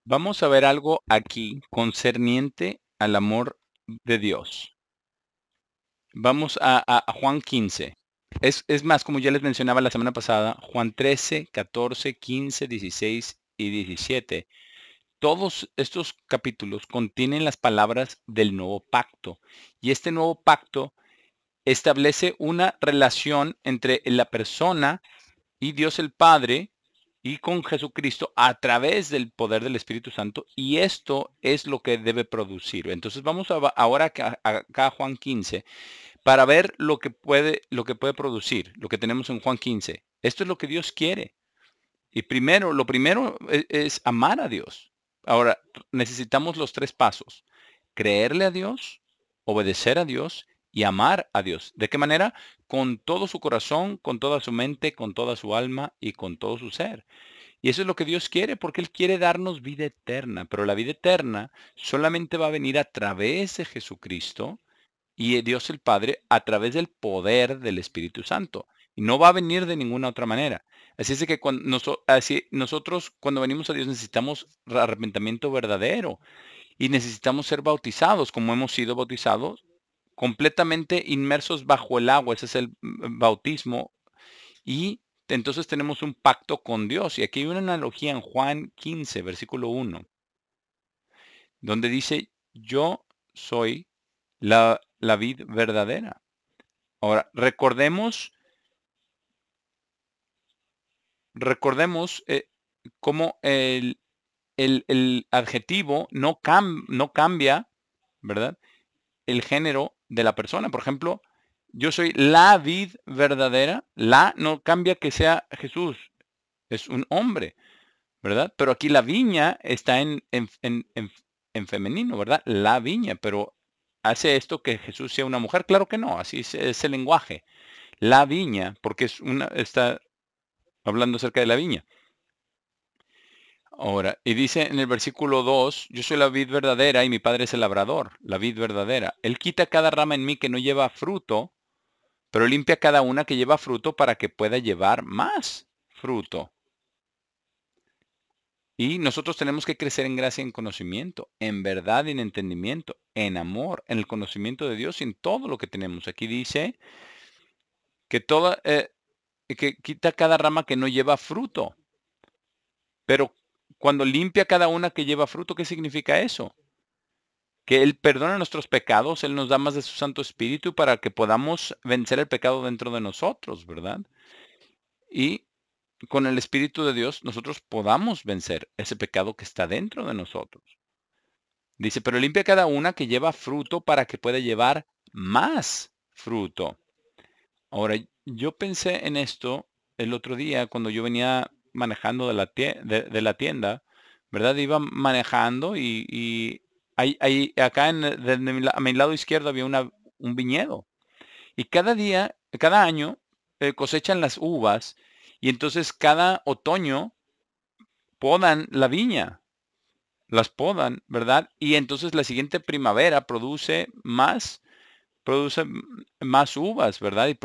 Vamos a ver algo aquí concerniente al amor de Dios. Vamos a Juan 15. Es más, como ya les mencionaba la semana pasada, Juan 13, 14, 15, 16 y 17. Todos estos capítulos contienen las palabras del nuevo pacto. Y este nuevo pacto establece una relación entre la persona y Dios el Padre y con Jesucristo a través del poder del Espíritu Santo, y esto es lo que debe producir. Entonces vamos ahora acá a Juan 15 para ver lo que puede producir, lo que tenemos en Juan 15. Esto es lo que Dios quiere. Y lo primero es amar a Dios. Ahora, necesitamos los tres pasos: creerle a Dios, obedecer a Dios y amar a Dios. ¿De qué manera? Con todo su corazón, con toda su mente, con toda su alma y con todo su ser. Y eso es lo que Dios quiere, porque Él quiere darnos vida eterna, pero la vida eterna solamente va a venir a través de Jesucristo y Dios el Padre a través del poder del Espíritu Santo. Y no va a venir de ninguna otra manera. Así es de que nosotros cuando venimos a Dios necesitamos arrepentimiento verdadero y necesitamos ser bautizados como hemos sido bautizados, completamente inmersos bajo el agua. Ese es el bautismo. Y entonces tenemos un pacto con Dios. Y aquí hay una analogía en Juan 15, versículo 1, donde dice: yo soy la vid verdadera. Ahora, recordemos cómo el adjetivo no cambia, ¿verdad? El género de la persona. Por ejemplo, yo soy la vid verdadera. La no cambia que sea Jesús, es un hombre, ¿verdad? Pero aquí la viña está en femenino, ¿verdad? La viña, pero ¿hace esto que Jesús sea una mujer? Claro que no, así es el lenguaje. La viña, porque está hablando acerca de la viña. Ahora, y dice en el versículo 2: yo soy la vid verdadera y mi padre es el labrador, la vid verdadera. Él quita cada rama en mí que no lleva fruto, pero limpia cada una que lleva fruto para que pueda llevar más fruto. Y nosotros tenemos que crecer en gracia y en conocimiento, en verdad y en entendimiento, en amor, en el conocimiento de Dios y en todo lo que tenemos. Aquí dice que que quita cada rama que no lleva fruto, pero cuando limpia cada una que lleva fruto, ¿qué significa eso? Que Él perdona nuestros pecados, Él nos da más de su Santo Espíritu para que podamos vencer el pecado dentro de nosotros, ¿verdad? Y con el Espíritu de Dios nosotros podamos vencer ese pecado que está dentro de nosotros. Dice, pero limpia cada una que lleva fruto para que pueda llevar más fruto. Ahora, yo pensé en esto el otro día cuando yo venía manejando de la tienda, ¿verdad? Iba manejando y acá a mi lado izquierdo había un viñedo. Y cada año cosechan las uvas y entonces cada otoño podan la viña, las podan, ¿verdad? Y entonces la siguiente primavera produce más uvas, ¿verdad?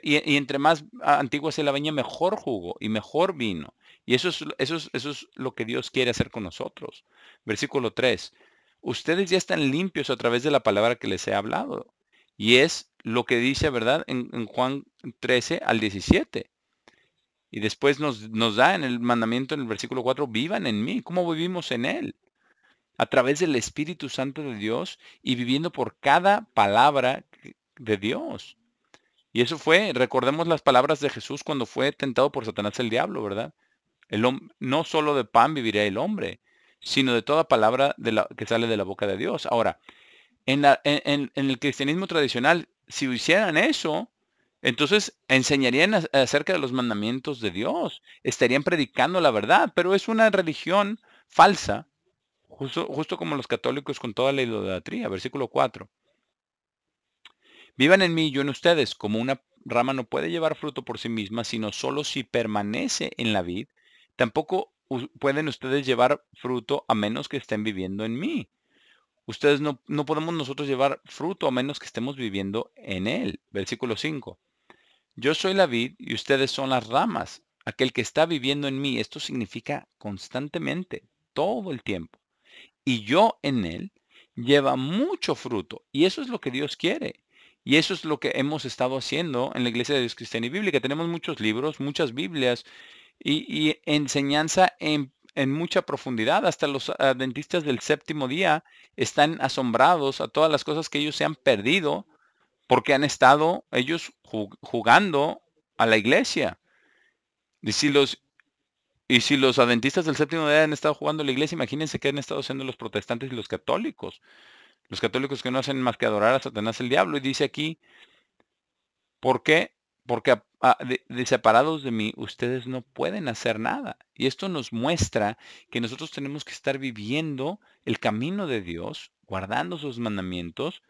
Y entre más antigua sea la viña, mejor jugo y mejor vino. Y eso es lo que Dios quiere hacer con nosotros. Versículo 3: ustedes ya están limpios a través de la palabra que les he hablado. Y es lo que dice, ¿verdad? En Juan 13 al 17. Y después nos da en el mandamiento, en el versículo 4: vivan en mí. ¿Cómo vivimos en Él? A través del Espíritu Santo de Dios y viviendo por cada palabra de Dios. Y eso recordemos las palabras de Jesús cuando fue tentado por Satanás el diablo, ¿verdad? No solo de pan vivirá el hombre, sino de toda palabra que sale de la boca de Dios. Ahora, en el cristianismo tradicional, si hicieran eso, entonces enseñarían acerca de los mandamientos de Dios, estarían predicando la verdad, pero es una religión falsa, justo como los católicos con toda la idolatría. Versículo 4: vivan en mí y yo en ustedes, como una rama no puede llevar fruto por sí misma, sino solo si permanece en la vid, tampoco pueden ustedes llevar fruto a menos que estén viviendo en mí. Ustedes no podemos nosotros llevar fruto a menos que estemos viviendo en él. Versículo 5: yo soy la vid y ustedes son las ramas. Aquel que está viviendo en mí, esto significa constantemente, todo el tiempo. Y yo en él lleva mucho fruto. Y eso es lo que Dios quiere. Y eso es lo que hemos estado haciendo en la Iglesia de Dios Cristiana y Bíblica. Tenemos muchos libros, muchas Biblias y enseñanza en mucha profundidad. Hasta los adventistas del séptimo día están asombrados a todas las cosas que ellos se han perdido porque han estado ellos jugando a la iglesia. Y si los adventistas del séptimo día han estado jugando a la iglesia, imagínense qué han estado haciendo los protestantes y los católicos. Los católicos que no hacen más que adorar a Satanás el diablo. Y dice aquí, ¿por qué? Porque de separados de mí, ustedes no pueden hacer nada. Y esto nos muestra que nosotros tenemos que estar viviendo el camino de Dios, guardando sus mandamientos,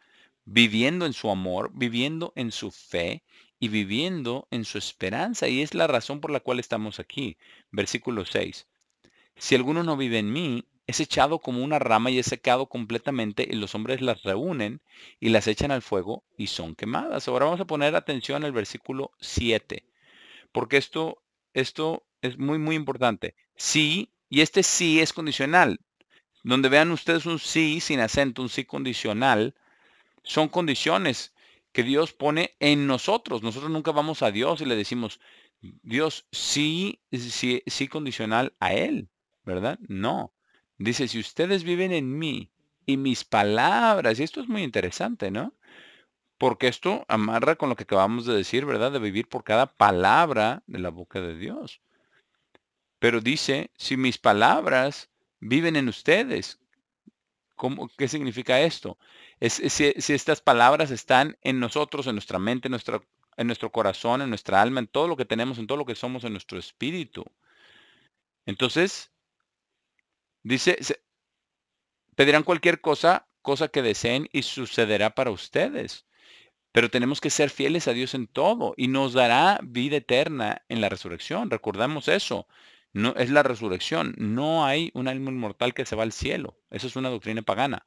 viviendo en su amor, viviendo en su fe y viviendo en su esperanza. Y es la razón por la cual estamos aquí. Versículo 6. Si alguno no vive en mí, es echado como una rama y es secado completamente, y los hombres las reúnen y las echan al fuego y son quemadas. Ahora vamos a poner atención al versículo 7, porque esto es muy, muy importante. Sí, y este sí es condicional. Donde vean ustedes un sí sin acento, un sí condicional, son condiciones que Dios pone en nosotros. Nosotros nunca vamos a Dios y le decimos, Dios, sí, sí, sí condicional a Él, ¿verdad? No. Dice, si ustedes viven en mí y mis palabras, y esto es muy interesante, ¿no? Porque esto amarra con lo que acabamos de decir, ¿verdad? De vivir por cada palabra de la boca de Dios. Pero dice, si mis palabras viven en ustedes, ¿qué significa esto? Si estas palabras están en nosotros, en nuestra mente, en nuestro corazón, en nuestra alma, en todo lo que tenemos, en todo lo que somos, en nuestro espíritu. Entonces, dice, pedirán cualquier cosa que deseen y sucederá para ustedes. Pero tenemos que ser fieles a Dios en todo y nos dará vida eterna en la resurrección. Recordamos eso. No es la resurrección. No hay un alma inmortal que se va al cielo. Eso es una doctrina pagana.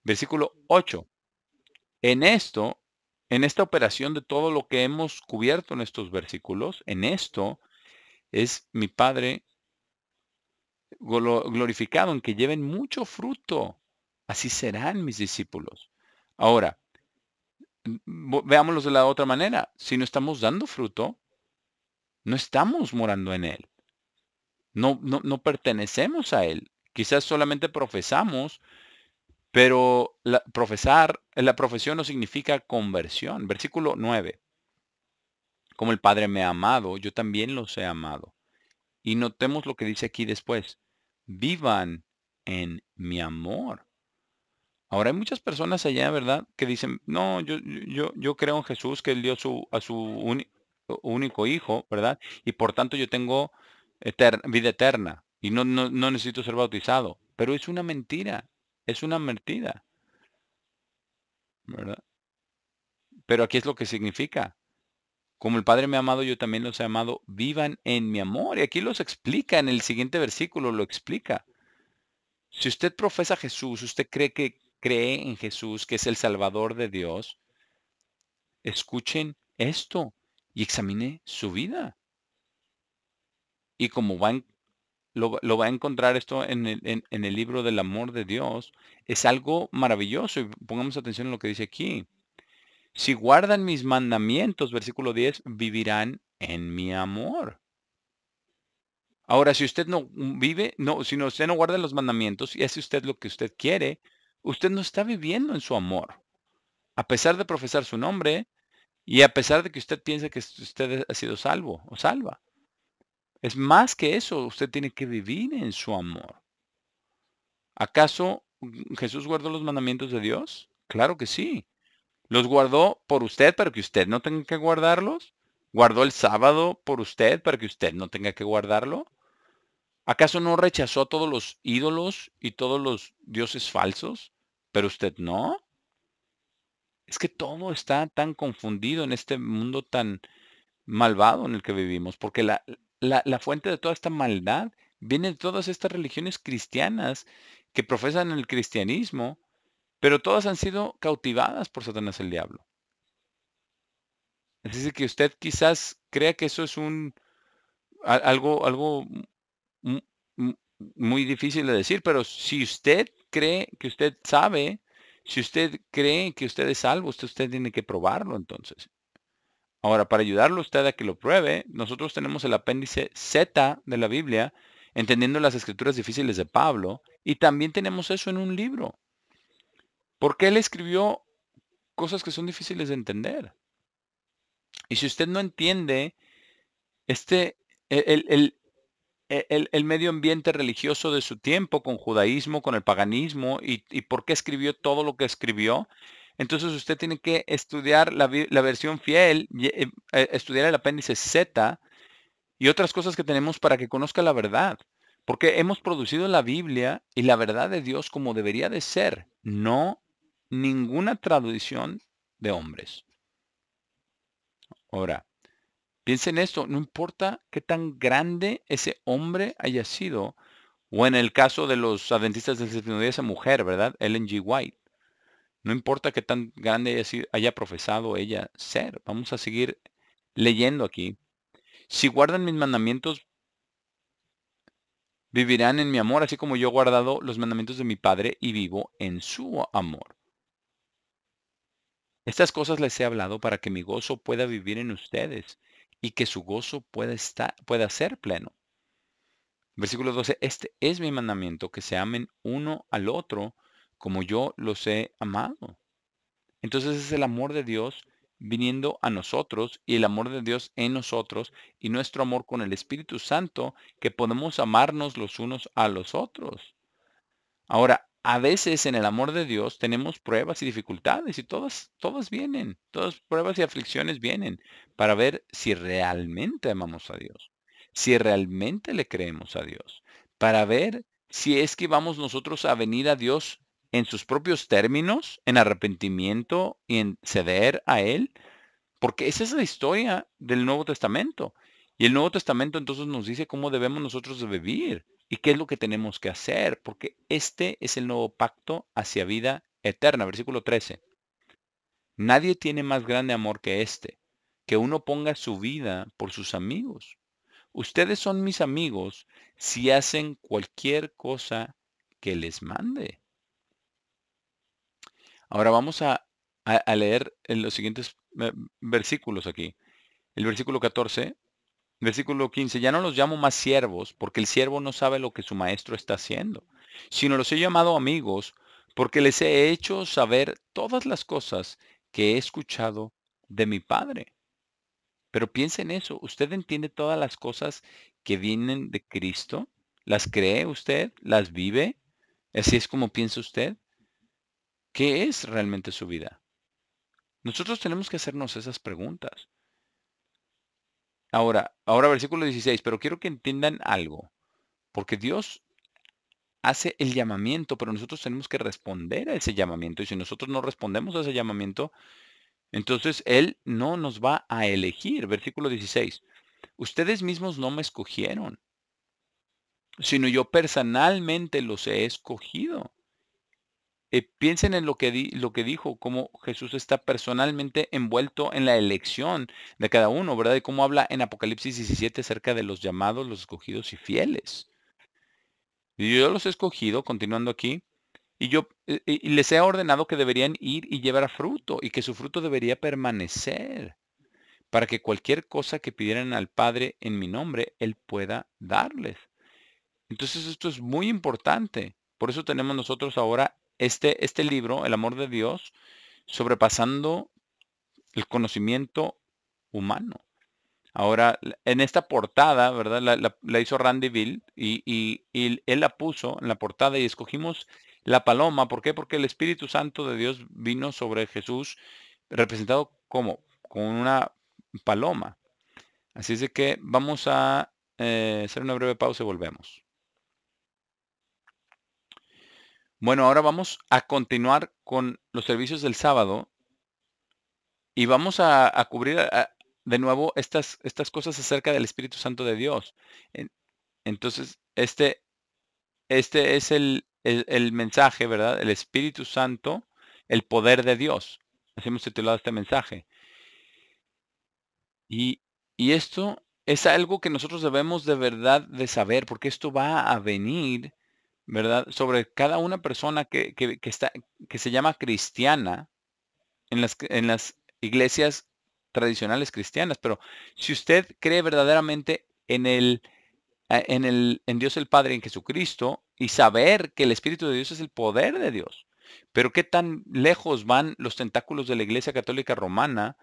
Versículo 8. En esto, en esta operación de todo lo que hemos cubierto en estos versículos, en esto es mi Padre glorificado, en que lleven mucho fruto. Así serán mis discípulos. Ahora, veámoslo de la otra manera. Si no estamos dando fruto, no estamos morando en Él. No pertenecemos a Él. Quizás solamente profesamos, pero la profesión no significa conversión. Versículo 9. Como el Padre me ha amado, yo también los he amado. Y notemos lo que dice aquí después. Vivan en mi amor. Ahora hay muchas personas allá, ¿verdad? Que dicen, no, yo creo en Jesús, que Él dio a su único hijo, ¿verdad? Y por tanto yo tengo vida eterna y no necesito ser bautizado. Pero es una mentira, ¿verdad? Pero aquí es lo que significa. Como el Padre me ha amado, yo también los he amado. Vivan en mi amor. Y aquí los explica, en el siguiente versículo lo explica. Si usted profesa a Jesús, usted cree en Jesús, que es el Salvador de Dios, escuchen esto y examine su vida. Y como lo va a encontrar esto en el libro del amor de Dios, es algo maravilloso. Y pongamos atención en lo que dice aquí. Si guardan mis mandamientos, versículo 10, vivirán en mi amor. Ahora, si usted no vive, no, si usted no guarda los mandamientos y hace usted lo que usted quiere, usted no está viviendo en su amor. A pesar de profesar su nombre y a pesar de que usted piense que usted ha sido salvo o salva. Es más que eso, usted tiene que vivir en su amor. ¿Acaso Jesús guardó los mandamientos de Dios? Claro que sí. ¿Los guardó por usted para que usted no tenga que guardarlos? ¿Guardó el sábado por usted para que usted no tenga que guardarlo? ¿Acaso no rechazó todos los ídolos y todos los dioses falsos? ¿Pero usted no? Es que todo está tan confundido en este mundo tan malvado en el que vivimos, porque la fuente de toda esta maldad viene de todas estas religiones cristianas que profesan el cristianismo, pero todas han sido cautivadas por Satanás el diablo. Es decir, que usted quizás crea que eso es algo muy difícil de decir, pero si usted cree que usted sabe, si usted cree que usted es salvo, usted tiene que probarlo entonces. Ahora, para ayudarlo a usted a que lo pruebe, nosotros tenemos el apéndice Z de la Biblia, entendiendo las escrituras difíciles de Pablo, y también tenemos eso en un libro, porque él escribió cosas que son difíciles de entender. Y si usted no entiende este, el medio ambiente religioso de su tiempo, con judaísmo, con el paganismo, y por qué escribió todo lo que escribió, entonces usted tiene que estudiar la versión fiel, estudiar el apéndice Z y otras cosas que tenemos para que conozca la verdad. Porque hemos producido la Biblia y la verdad de Dios como debería de ser, no ninguna tradición de hombres. Ahora, piensa en esto, no importa qué tan grande ese hombre haya sido, o en el caso de los adventistas del séptimo día, esa mujer, ¿verdad? Ellen G. White. No importa qué tan grande haya profesado ella ser. Vamos a seguir leyendo aquí. Si guardan mis mandamientos, vivirán en mi amor, así como yo he guardado los mandamientos de mi Padre y vivo en su amor. Estas cosas les he hablado para que mi gozo pueda vivir en ustedes y que su gozo pueda ser pleno. Versículo 12, este es mi mandamiento, que se amen uno al otro como yo los he amado. Entonces es el amor de Dios viniendo a nosotros y el amor de Dios en nosotros y nuestro amor con el Espíritu Santo que podemos amarnos los unos a los otros. Ahora, a veces en el amor de Dios tenemos pruebas y dificultades y todas vienen, todas pruebas y aflicciones vienen para ver si realmente amamos a Dios, si realmente le creemos a Dios, para ver si es que vamos nosotros a venir a Dios en sus propios términos, en arrepentimiento y en ceder a Él, porque esa es la historia del Nuevo Testamento. Y el Nuevo Testamento entonces nos dice cómo debemos nosotros de vivir y qué es lo que tenemos que hacer, porque este es el nuevo pacto hacia vida eterna. Versículo 13. Nadie tiene más grande amor que este, que uno ponga su vida por sus amigos. Ustedes son mis amigos si hacen cualquier cosa que les mande. Ahora vamos a leer en los siguientes versículos aquí. El versículo 14. Versículo 15, ya no los llamo más siervos, porque el siervo no sabe lo que su maestro está haciendo, sino los he llamado amigos, porque les he hecho saber todas las cosas que he escuchado de mi Padre. Pero piensa en eso, ¿usted entiende todas las cosas que vienen de Cristo? ¿Las cree usted? ¿Las vive? ¿Así es como piensa usted? ¿Qué es realmente su vida? Nosotros tenemos que hacernos esas preguntas. Ahora versículo 16, pero quiero que entiendan algo. Porque Dios hace el llamamiento, pero nosotros tenemos que responder a ese llamamiento. Y si nosotros no respondemos a ese llamamiento, entonces Él no nos va a elegir. Versículo 16. Ustedes mismos no me escogieron, sino yo personalmente los he escogido. Piensen en lo que dijo, cómo Jesús está personalmente envuelto en la elección de cada uno, ¿verdad? Y cómo habla en Apocalipsis 17 acerca de los llamados, los escogidos y fieles. Y yo los he escogido, continuando aquí, y les he ordenado que deberían ir y llevar fruto, y que su fruto debería permanecer, para que cualquier cosa que pidieran al Padre en mi nombre, Él pueda darles. Entonces esto es muy importante. Por eso tenemos nosotros ahora este libro, El amor de Dios, sobrepasando el conocimiento humano. Ahora, en esta portada, ¿verdad? La hizo Randy Bill y él la puso en la portada y escogimos la paloma. ¿Por qué? Porque el Espíritu Santo de Dios vino sobre Jesús representado como con una paloma. Así es de que vamos a hacer una breve pausa y volvemos. Bueno, ahora vamos a continuar con los servicios del sábado y vamos a cubrir de nuevo estas cosas acerca del Espíritu Santo de Dios. Entonces, este es el mensaje, ¿verdad? El Espíritu Santo, el poder de Dios. Así hemos titulado este mensaje. Y, y esto es algo que nosotros debemos de verdad de saber, porque esto va a venir, ¿verdad? Sobre cada una persona que se llama cristiana en las iglesias tradicionales cristianas. Pero si usted cree verdaderamente en Dios el Padre, en Jesucristo, y saber que el Espíritu de Dios es el poder de Dios. Pero qué tan lejos van los tentáculos de la Iglesia Católica Romana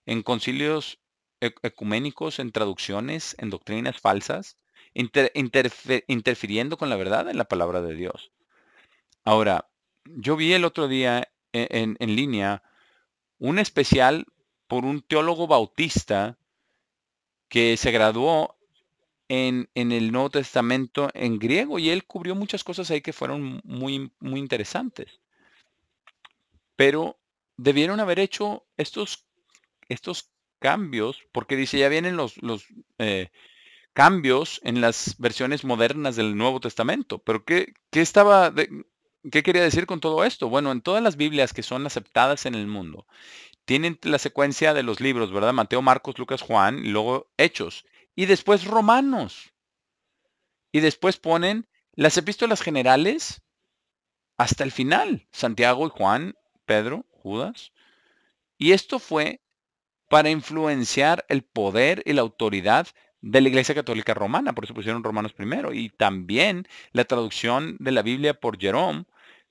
en concilios ecuménicos, en traducciones, en doctrinas falsas, interfiriendo con la verdad en la palabra de Dios. Ahora, yo vi el otro día en línea un especial por un teólogo bautista que se graduó en el Nuevo Testamento en griego, y él cubrió muchas cosas ahí que fueron muy interesantes. Pero debieron haber hecho estos cambios, porque dice, ya vienen los cambios en las versiones modernas del Nuevo Testamento. Pero ¿qué quería decir con todo esto? Bueno, en todas las Biblias que son aceptadas en el mundo, tienen la secuencia de los libros, ¿verdad? Mateo, Marcos, Lucas, Juan, y luego Hechos, y después Romanos. Y después ponen las epístolas generales hasta el final, Santiago y Juan, Pedro, Judas. Y esto fue para influenciar el poder y la autoridad de la Iglesia Católica Romana, por eso pusieron Romanos primero. Y también la traducción de la Biblia por Jerome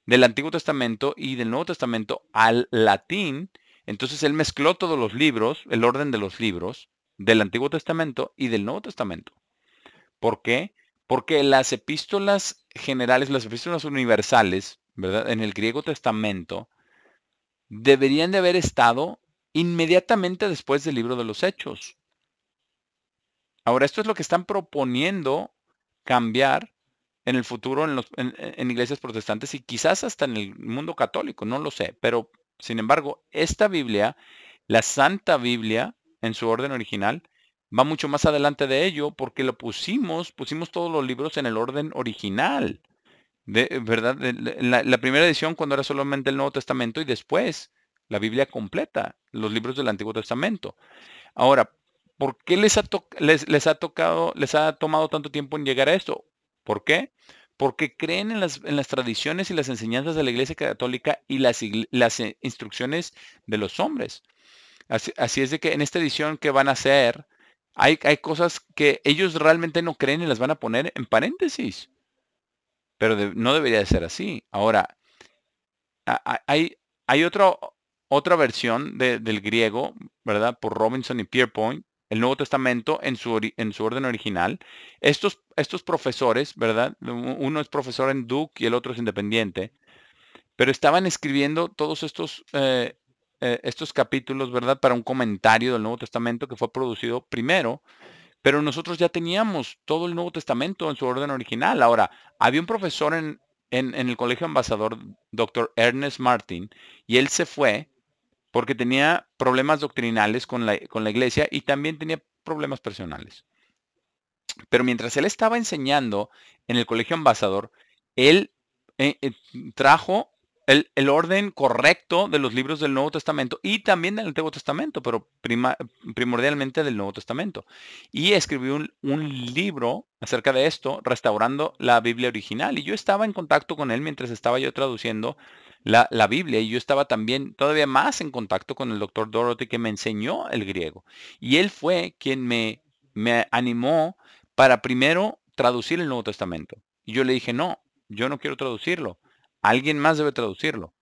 del Antiguo Testamento y del Nuevo Testamento al latín. Entonces él mezcló todos los libros, el orden de los libros del Antiguo Testamento y del Nuevo Testamento. ¿Por qué? Porque las epístolas generales, las epístolas universales, ¿verdad? En el Griego Testamento, deberían de haber estado inmediatamente después del libro de los Hechos. Ahora, esto es lo que están proponiendo cambiar en el futuro en iglesias protestantes y quizás hasta en el mundo católico, no lo sé. Pero, sin embargo, esta Biblia, la Santa Biblia, en su orden original, va mucho más adelante de ello porque pusimos todos los libros en el orden original, ¿verdad? La primera edición cuando era solamente el Nuevo Testamento y después la Biblia completa, los libros del Antiguo Testamento. Ahora, ¿por qué les ha tomado tanto tiempo en llegar a esto? ¿Por qué? Porque creen en las tradiciones y las enseñanzas de la Iglesia Católica y las instrucciones de los hombres. Así es de que en esta edición que van a hacer, hay cosas que ellos realmente no creen y las van a poner en paréntesis. Pero no debería de ser así. Ahora, hay otra versión del griego, ¿verdad? Por Robinson y Pierpoint, el Nuevo Testamento en su orden original. Estos profesores, ¿verdad? Uno es profesor en Duke y el otro es independiente, pero estaban escribiendo todos estos capítulos, ¿verdad? Para un comentario del Nuevo Testamento que fue producido primero, pero nosotros ya teníamos todo el Nuevo Testamento en su orden original. Ahora, había un profesor en el Colegio Ambassador, doctor Ernest Martin, y él se fue porque tenía problemas doctrinales con la iglesia y también tenía problemas personales. Pero mientras él estaba enseñando en el Colegio Ambassador, él trajo el orden correcto de los libros del Nuevo Testamento y también del Antiguo Testamento, pero primordialmente del Nuevo Testamento. Y escribió un libro acerca de esto, restaurando la Biblia original. Y yo estaba en contacto con él mientras estaba yo traduciendo la Biblia. Y yo estaba también todavía más en contacto con el doctor Dorothy, que me enseñó el griego. Y él fue quien me animó para primero traducir el Nuevo Testamento. Y yo le dije, no, yo no quiero traducirlo. Alguien más debe traducirlo.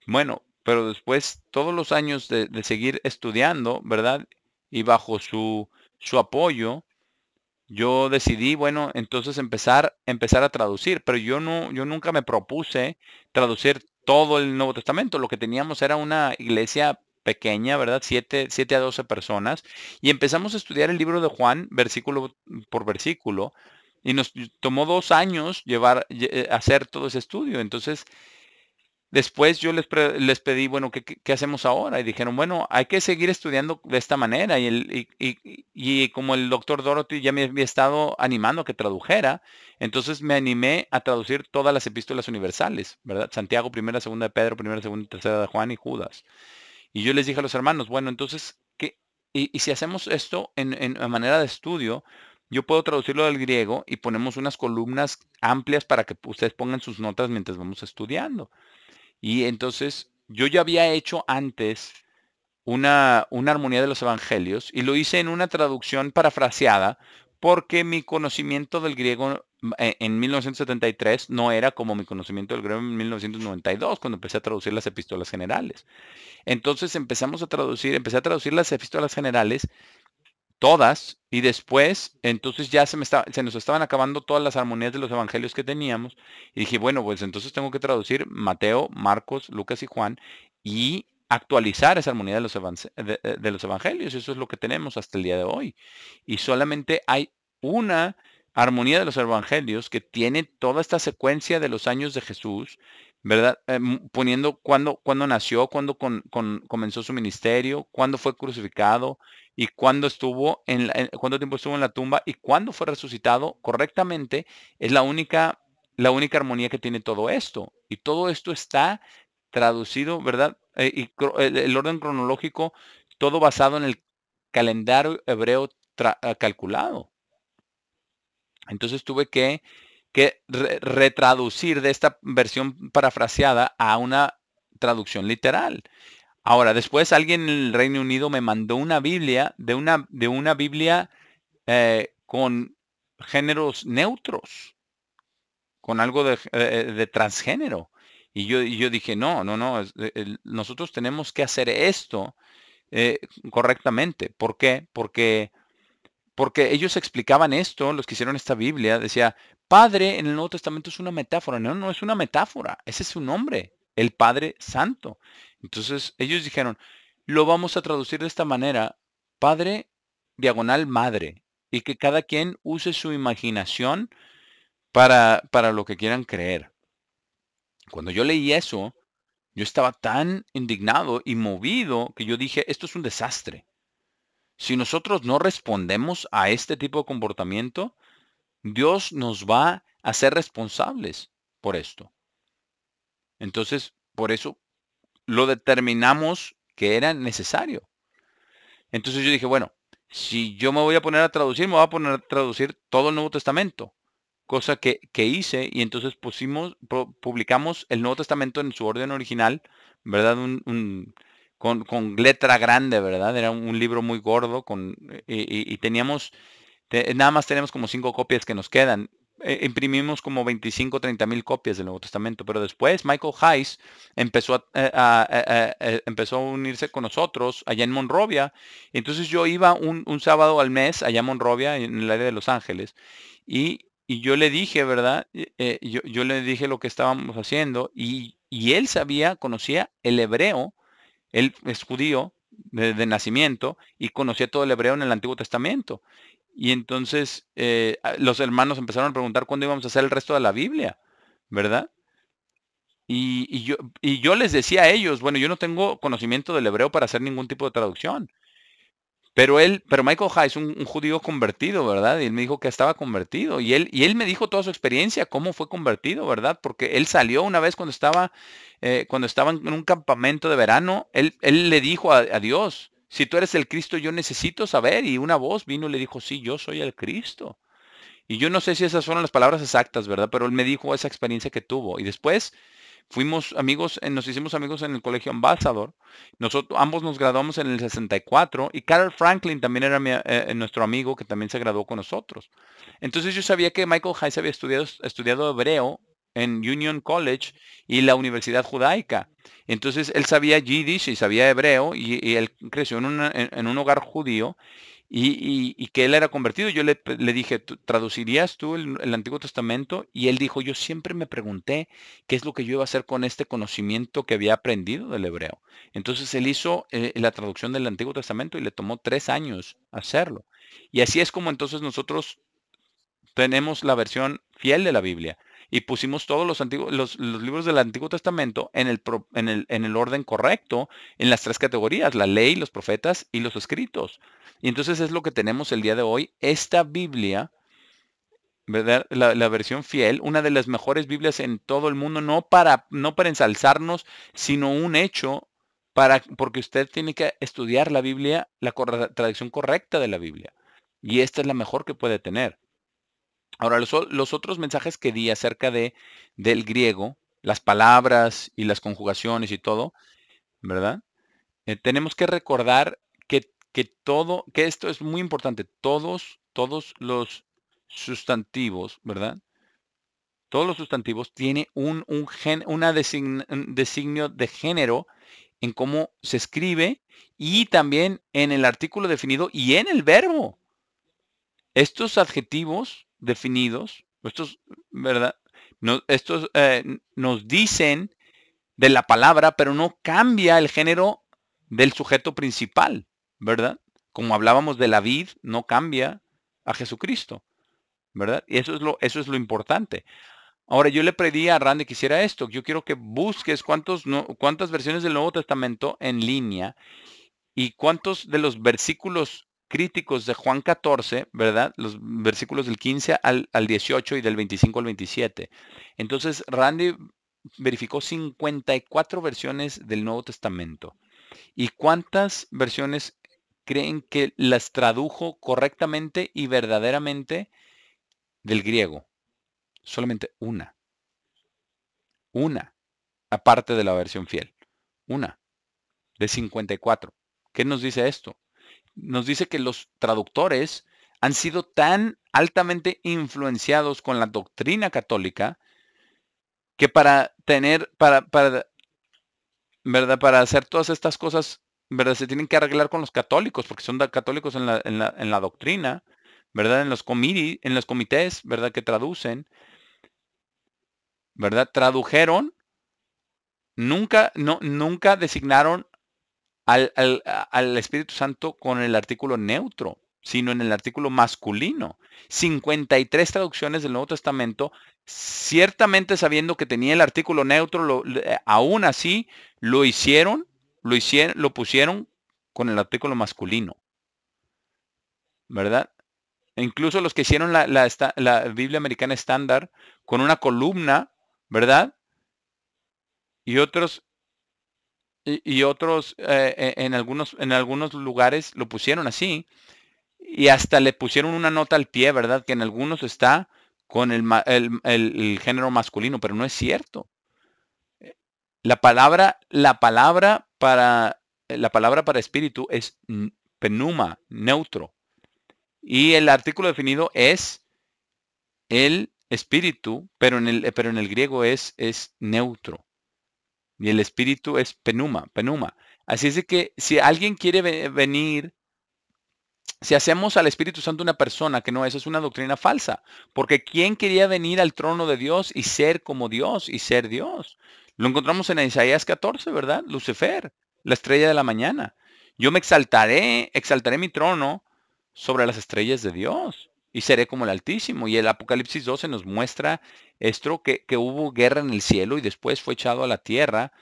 Bueno, pero después, todos los años de seguir estudiando, ¿verdad? Y bajo su apoyo, yo decidí, bueno, entonces empezar a traducir. Pero yo nunca me propuse traducir todo el Nuevo Testamento. Lo que teníamos era una iglesia pequeña, ¿verdad? 7 a 12 personas. Y empezamos a estudiar el libro de Juan, versículo por versículo. Y nos tomó 2 años hacer todo ese estudio. Entonces, después yo les pedí, bueno, ¿qué hacemos ahora? Y dijeron, bueno, hay que seguir estudiando de esta manera. Y como el doctor Dorothy ya me había estado animando a que tradujera, entonces me animé a traducir todas las epístolas universales, ¿verdad? Santiago, primera, segunda de Pedro, primera, segunda, tercera de Juan y Judas. Y yo les dije a los hermanos, bueno, entonces, y si hacemos esto en manera de estudio, yo puedo traducirlo del griego y ponemos unas columnas amplias para que ustedes pongan sus notas mientras vamos estudiando. Y entonces yo ya había hecho antes una armonía de los evangelios y lo hice en una traducción parafraseada porque mi conocimiento del griego en 1973 no era como mi conocimiento del griego en 1992 cuando empecé a traducir las epístolas generales. Entonces empecé a traducir las epístolas generales todas y después, entonces ya se nos estaban acabando todas las armonías de los evangelios que teníamos y dije, bueno, pues entonces tengo que traducir Mateo, Marcos, Lucas y Juan y actualizar esa armonía de de los evangelios. Eso es lo que tenemos hasta el día de hoy. Y solamente hay una armonía de los evangelios que tiene toda esta secuencia de los años de Jesús, ¿verdad? Poniendo cuándo nació, comenzó su ministerio, cuándo fue crucificado, y cuánto tiempo estuvo en la tumba y cuándo fue resucitado correctamente, es la única armonía que tiene todo esto. Y todo esto está traducido, ¿verdad? El orden cronológico, todo basado en el calendario hebreo calculado. Entonces tuve que retraducir de esta versión parafraseada a una traducción literal. Ahora, después alguien en el Reino Unido me mandó una Biblia de una Biblia con géneros neutros, con algo de transgénero. Y yo dije, no, no, no, nosotros tenemos que hacer esto eh, correctamente. ¿Por qué? Porque ellos explicaban esto, los que hicieron esta Biblia, decía, Padre en el Nuevo Testamento es una metáfora. No, no es una metáfora, ese es su nombre, el Padre Santo. Entonces ellos dijeron, lo vamos a traducir de esta manera, Padre diagonal Madre, y que cada quien use su imaginación para lo que quieran creer. Cuando yo leí eso, yo estaba tan indignado y movido que yo dije, esto es un desastre. Si nosotros no respondemos a este tipo de comportamiento, Dios nos va a ser responsables por esto. Entonces, por eso lo determinamos que era necesario. Entonces yo dije, bueno, si yo me voy a poner a traducir, me voy a poner a traducir todo el Nuevo Testamento. Cosa que hice y entonces publicamos el Nuevo Testamento en su orden original, ¿verdad? Con letra grande, ¿verdad? Era un libro muy gordo y teníamos nada más tenemos como 5 copias que nos quedan. Imprimimos como 25, 30 mil copias del Nuevo Testamento, pero después Michael Heiss empezó a unirse con nosotros allá en Monrovia. Entonces yo iba un sábado al mes allá en Monrovia, en el área de Los Ángeles, y yo le dije, ¿verdad? Yo le dije lo que estábamos haciendo y él conocía el hebreo, él es judío de nacimiento y conocía todo el hebreo en el Antiguo Testamento. Y entonces los hermanos empezaron a preguntar cuándo íbamos a hacer el resto de la Biblia, ¿verdad? Y yo les decía a ellos, bueno, yo no tengo conocimiento del hebreo para hacer ningún tipo de traducción. Pero Michael Hayes, un judío convertido, ¿verdad? Y él me dijo que estaba convertido. Y él me dijo toda su experiencia, cómo fue convertido, ¿verdad? Porque él salió una vez cuando estaba en un campamento de verano, él le dijo a Dios, si tú eres el Cristo, yo necesito saber. Y una voz vino y le dijo, sí, yo soy el Cristo. Y yo no sé si esas fueron las palabras exactas, ¿verdad? Pero él me dijo esa experiencia que tuvo. Y después fuimos amigos, nos hicimos amigos en el colegio Ambassador. Nosotros ambos nos graduamos en el 64 y Carol Franklin también era nuestro amigo que también se graduó con nosotros. Entonces yo sabía que Michael Heiss había estudiado hebreo en Union College y la Universidad Judaica. Entonces él sabía Yiddish y sabía hebreo y él creció en un hogar judío y que él era convertido. Yo le dije, ¿traducirías tú el Antiguo Testamento? Y él dijo, yo siempre me pregunté qué es lo que yo iba a hacer con este conocimiento que había aprendido del hebreo. Entonces él hizo la traducción del Antiguo Testamento y le tomó 3 años hacerlo. Y así es como entonces nosotros tenemos la versión fiel de la Biblia y pusimos todos los libros del Antiguo Testamento en el orden correcto, en las 3 categorías, la ley, los profetas y los escritos. Y entonces es lo que tenemos el día de hoy, esta Biblia, ¿verdad? La versión fiel, una de las mejores Biblias en todo el mundo, no para ensalzarnos, sino un hecho porque usted tiene que estudiar la Biblia, la traducción correcta de la Biblia. Y esta es la mejor que puede tener. Ahora, los otros mensajes que di acerca del griego, las palabras y las conjugaciones y todo, ¿verdad? Tenemos que recordar que esto es muy importante. Todos los sustantivos, ¿verdad? Todos los sustantivos tienen un designio de género en cómo se escribe y también en el artículo definido y en el verbo. Estos adjetivos definidos, ¿verdad? Estos nos dicen de la palabra, pero no cambia el género del sujeto principal, ¿verdad? Como hablábamos de la vid, no cambia a Jesucristo, ¿verdad? Y eso es lo importante. Ahora, yo le pedí a Randy que hiciera esto. Yo quiero que busques cuántas versiones del Nuevo Testamento en línea y cuántos de los versículos críticos de Juan 14, ¿verdad? Los versículos del 15 al 18 y del 25 al 27. Entonces, Randy verificó 54 versiones del Nuevo Testamento. ¿Y cuántas versiones creen que las tradujo correctamente y verdaderamente del griego? Solamente una. Una, aparte de la versión fiel. Una, de 54. ¿Qué nos dice esto? Nos dice que los traductores han sido tan altamente influenciados con la doctrina católica que ¿verdad? Para hacer todas estas cosas, ¿verdad? Se tienen que arreglar con los católicos, porque son católicos en la doctrina, ¿verdad? En los comités, ¿verdad? Que traducen, ¿verdad? Tradujeron, nunca designaron al Espíritu Santo con el artículo neutro, sino en el artículo masculino. 53 traducciones del Nuevo Testamento, ciertamente sabiendo que tenía el artículo neutro, aún así lo pusieron con el artículo masculino, ¿verdad? E incluso los que hicieron la Biblia Americana Estándar con una columna, ¿verdad? Y otros en algunos lugares lo pusieron así y hasta le pusieron una nota al pie, ¿verdad? Que en algunos está con el género masculino, pero no es cierto. La palabra para espíritu es pneuma, neutro. Y el artículo definido es el espíritu, pero en el griego es neutro. Y el espíritu es pneuma. Así es de que si alguien quiere venir, si hacemos al Espíritu Santo una persona que no es una doctrina falsa. Porque ¿quién quería venir al trono de Dios y ser como Dios y ser Dios? Lo encontramos en Isaías 14, ¿verdad? Lucifer, la estrella de la mañana. Yo me exaltaré mi trono sobre las estrellas de Dios y seré como el Altísimo. Y el Apocalipsis 12 nos muestra esto, que hubo guerra en el cielo y después fue echado a la tierra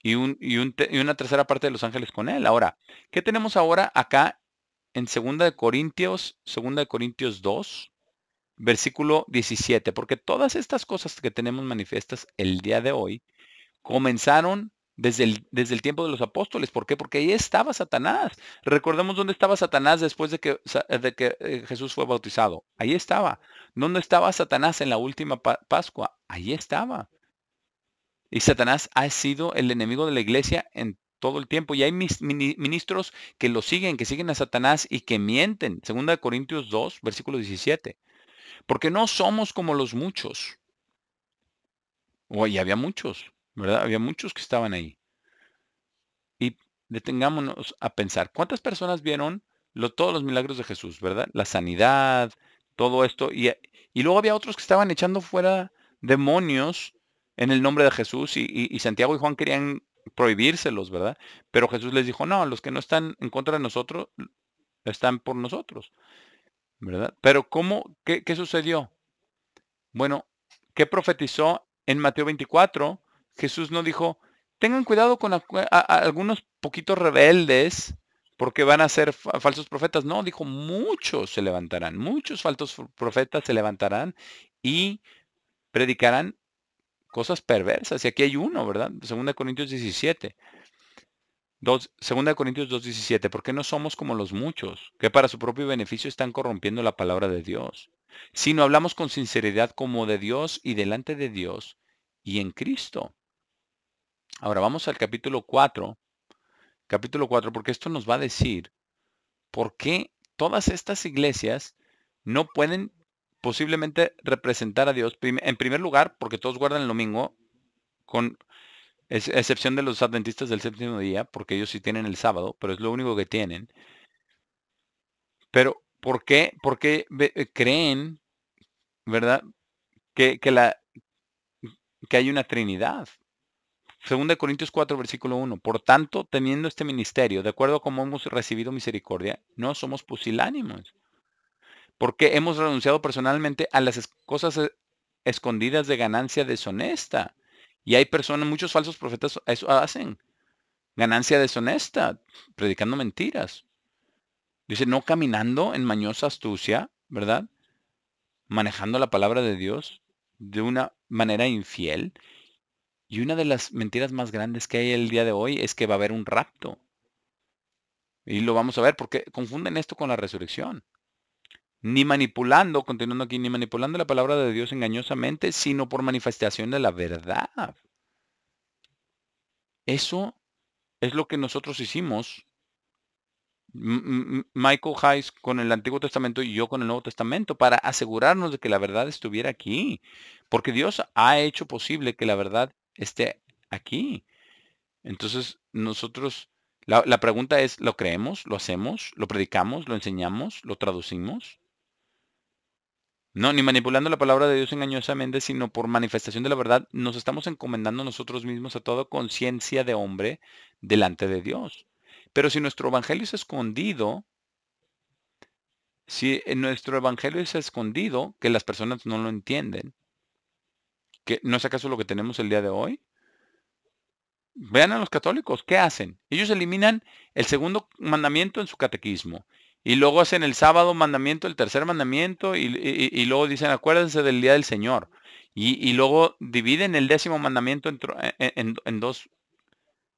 y una tercera parte de los ángeles con él. Ahora, ¿qué tenemos ahora acá en 2 de Corintios 2, versículo 17? Porque todas estas cosas que tenemos manifiestas el día de hoy comenzaron desde el tiempo de los apóstoles. ¿Por qué? Porque ahí estaba Satanás. Recordemos dónde estaba Satanás después de que Jesús fue bautizado. Ahí estaba. ¿Dónde estaba Satanás en la última Pascua? Ahí estaba. Y Satanás ha sido el enemigo de la iglesia en todo el tiempo. Y hay ministros que que siguen a Satanás y que mienten. 2 de Corintios 2, versículo 17. Porque no somos como los muchos. Y había muchos, ¿verdad? Había muchos que estaban ahí. Y detengámonos a pensar, ¿cuántas personas vieron todos los milagros de Jesús, ¿verdad? La sanidad, todo esto. Y luego había otros que estaban echando fuera demonios en el nombre de Jesús y Santiago y Juan querían prohibírselos, ¿verdad? Pero Jesús les dijo, no, los que no están en contra de nosotros, están por nosotros, ¿verdad? Pero ¿qué sucedió? Bueno, ¿qué profetizó en Mateo 24? Jesús no dijo, tengan cuidado con algunos poquitos rebeldes, porque van a ser falsos profetas. No, dijo, muchos se levantarán, muchos falsos profetas se levantarán y predicarán cosas perversas. Y aquí hay uno, ¿verdad? 2 Corintios 17. Segunda de Corintios 2:17, ¿por qué no somos como los muchos, que para su propio beneficio están corrompiendo la palabra de Dios? Sino hablamos con sinceridad como de Dios y delante de Dios y en Cristo. Ahora vamos al capítulo 4, porque esto nos va a decir por qué todas estas iglesias no pueden posiblemente representar a Dios. En primer lugar, porque todos guardan el domingo, con excepción de los adventistas del séptimo día, porque ellos sí tienen el sábado, pero es lo único que tienen. Pero, ¿por qué? Porque creen, ¿verdad? Que, que, la, que hay una Trinidad. Segunda de Corintios 4, versículo 1. Por tanto, teniendo este ministerio, de acuerdo a cómo hemos recibido misericordia, no somos pusilánimos, porque hemos renunciado personalmente a las cosas escondidas de ganancia deshonesta. Y hay personas, muchos falsos profetas eso hacen, ganancia deshonesta, predicando mentiras. Dice, no caminando en mañosa astucia, ¿verdad? Manejando la palabra de Dios de una manera infiel. Y una de las mentiras más grandes que hay el día de hoy es que va a haber un rapto. Y lo vamos a ver porque confunden esto con la resurrección. Ni manipulando, continuando aquí, ni manipulando la palabra de Dios engañosamente, sino por manifestación de la verdad. Eso es lo que nosotros hicimos, Michael Hayes con el Antiguo Testamento y yo con el Nuevo Testamento, para asegurarnos de que la verdad estuviera aquí. Porque Dios ha hecho posible que la verdad esté aquí. Entonces, nosotros, la pregunta es, ¿lo creemos? ¿Lo hacemos? ¿Lo predicamos? ¿Lo enseñamos? ¿Lo traducimos? No, ni manipulando la palabra de Dios engañosamente, sino por manifestación de la verdad, nos estamos encomendando nosotros mismos a toda conciencia de hombre delante de Dios. Pero si nuestro evangelio es escondido, si en nuestro evangelio es escondido, que las personas no lo entienden, que no es acaso lo que tenemos el día de hoy. Vean a los católicos, ¿qué hacen? Ellos eliminan el segundo mandamiento en su catequismo. Y luego hacen el sábado mandamiento, el tercer mandamiento, y luego dicen, acuérdense del día del Señor. Y luego dividen el décimo mandamiento en dos,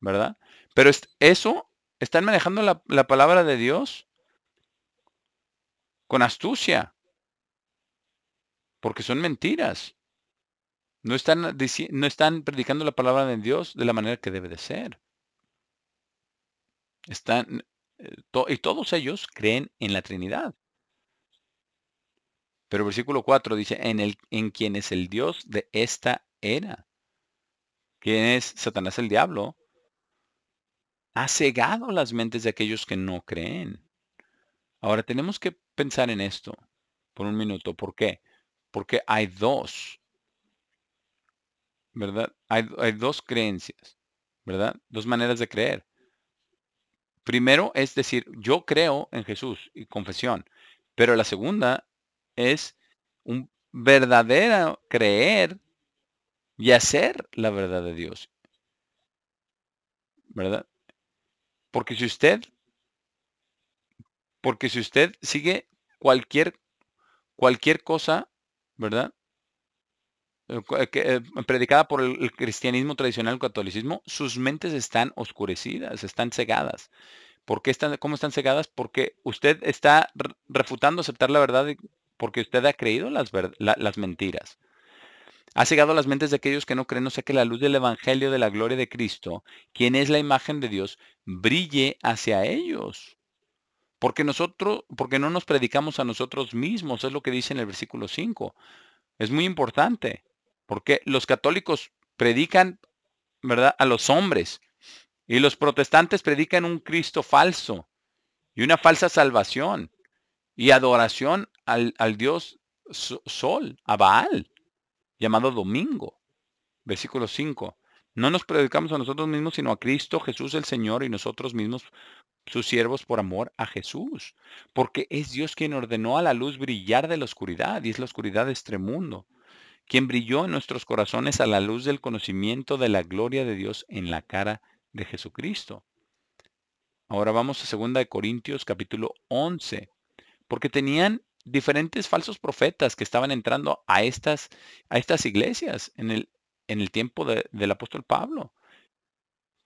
¿verdad? Pero eso, están manejando la palabra de Dios con astucia, porque son mentiras. No están predicando la palabra de Dios de la manera que debe de ser. Están, y todos ellos creen en la Trinidad. Pero versículo 4 dice, en quien es el Dios de esta era, quien es Satanás el diablo, ha cegado las mentes de aquellos que no creen. Ahora tenemos que pensar en esto por un minuto. ¿Por qué? Porque hay dos, ¿verdad? Hay dos creencias, ¿verdad? Dos maneras de creer. Primero es decir, yo creo en Jesús y confesión, pero la segunda es un verdadero creer y hacer la verdad de Dios, ¿verdad? Porque si usted, porque si usted sigue cualquier, cualquier cosa, ¿verdad? Predicada por el cristianismo tradicional, el catolicismo, sus mentes están oscurecidas, están cegadas. ¿Por qué cómo están cegadas? Porque usted está refutando aceptar la verdad porque usted ha creído las mentiras. Ha cegado las mentes de aquellos que no creen, o sea que la luz del Evangelio de la gloria de Cristo, quien es la imagen de Dios, brille hacia ellos. Porque no nos predicamos a nosotros mismos, es lo que dice en el versículo 5. Es muy importante, porque los católicos predican, ¿verdad?, a los hombres, y los protestantes predican un Cristo falso y una falsa salvación y adoración al Dios Sol, a Baal, llamado Domingo. Versículo 5. No nos predicamos a nosotros mismos, sino a Cristo Jesús el Señor y nosotros mismos sus siervos por amor a Jesús. Porque es Dios quien ordenó a la luz brillar de la oscuridad, y es la oscuridad de este mundo, quien brilló en nuestros corazones a la luz del conocimiento de la gloria de Dios en la cara de Jesucristo. Ahora vamos a 2 de Corintios capítulo 11, porque tenían diferentes falsos profetas que estaban entrando a estas iglesias en el tiempo del apóstol Pablo.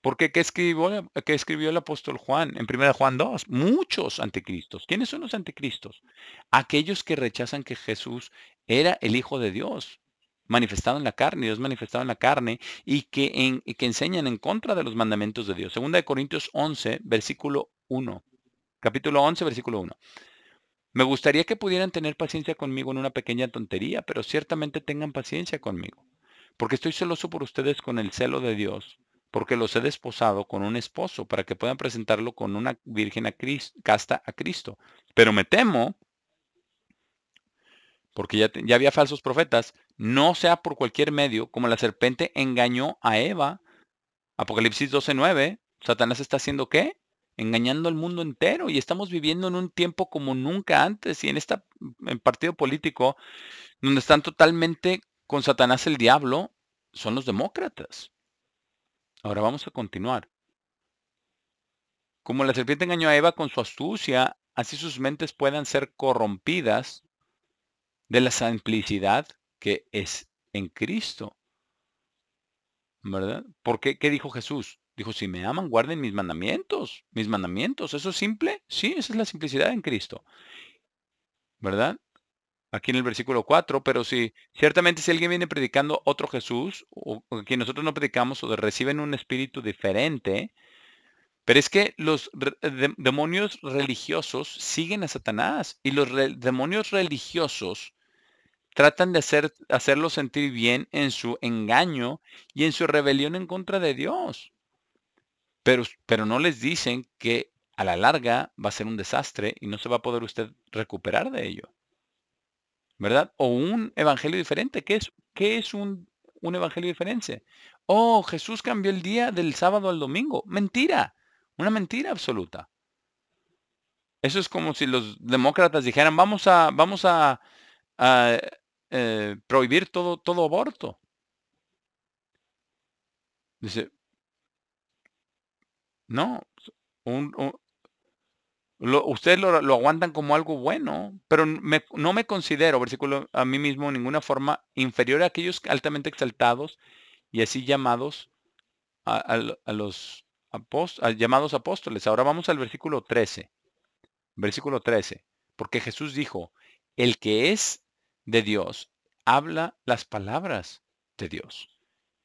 Porque qué escribió el apóstol Juan en 1 Juan 2? Muchos anticristos. ¿Quiénes son los anticristos? Aquellos que rechazan que Jesús era el Hijo de Dios, manifestado en la carne, Dios manifestado en la carne, y que enseñan en contra de los mandamientos de Dios. 2 Corintios 11, versículo 1. Capítulo 11, versículo 1. Me gustaría que pudieran tener paciencia conmigo en una pequeña tontería, pero ciertamente tengan paciencia conmigo, porque estoy celoso por ustedes con el celo de Dios, porque los he desposado con un esposo para que puedan presentarlo con una virgen casta a Cristo. Pero me temo, porque ya había falsos profetas, no sea por cualquier medio, como la serpiente engañó a Eva. Apocalipsis 12:9, Satanás está haciendo ¿qué? Engañando al mundo entero, y estamos viviendo en un tiempo como nunca antes, y en partido político donde están totalmente con Satanás el diablo, son los demócratas. Ahora vamos a continuar. Como la serpiente engañó a Eva con su astucia, así sus mentes puedan ser corrompidas de la simplicidad que es en Cristo, ¿verdad? ¿Por qué? ¿Qué dijo Jesús? Dijo, si me aman, guarden mis mandamientos. Mis mandamientos, ¿eso es simple? Sí, esa es la simplicidad en Cristo, ¿verdad? Aquí en el versículo 4, pero si ciertamente si alguien viene predicando otro Jesús, o que nosotros no predicamos, o reciben un espíritu diferente, pero es que los demonios religiosos siguen a Satanás, y los demonios religiosos tratan de hacerlo sentir bien en su engaño y en su rebelión en contra de Dios. Pero no les dicen que a la larga va a ser un desastre y no se va a poder usted recuperar de ello, ¿verdad? O un evangelio diferente. ¿Qué es un evangelio diferente? Oh, Jesús cambió el día del sábado al domingo. Mentira, una mentira absoluta. Eso es como si los demócratas dijeran, a, prohibir todo aborto. Dice, no, un, ustedes lo aguantan como algo bueno, pero no me considero, versículo, a mí mismo en ninguna forma inferior a aquellos altamente exaltados y así llamados a los llamados apóstoles. Ahora vamos al versículo 13. Versículo 13. Porque Jesús dijo, el que es de Dios habla las palabras de Dios,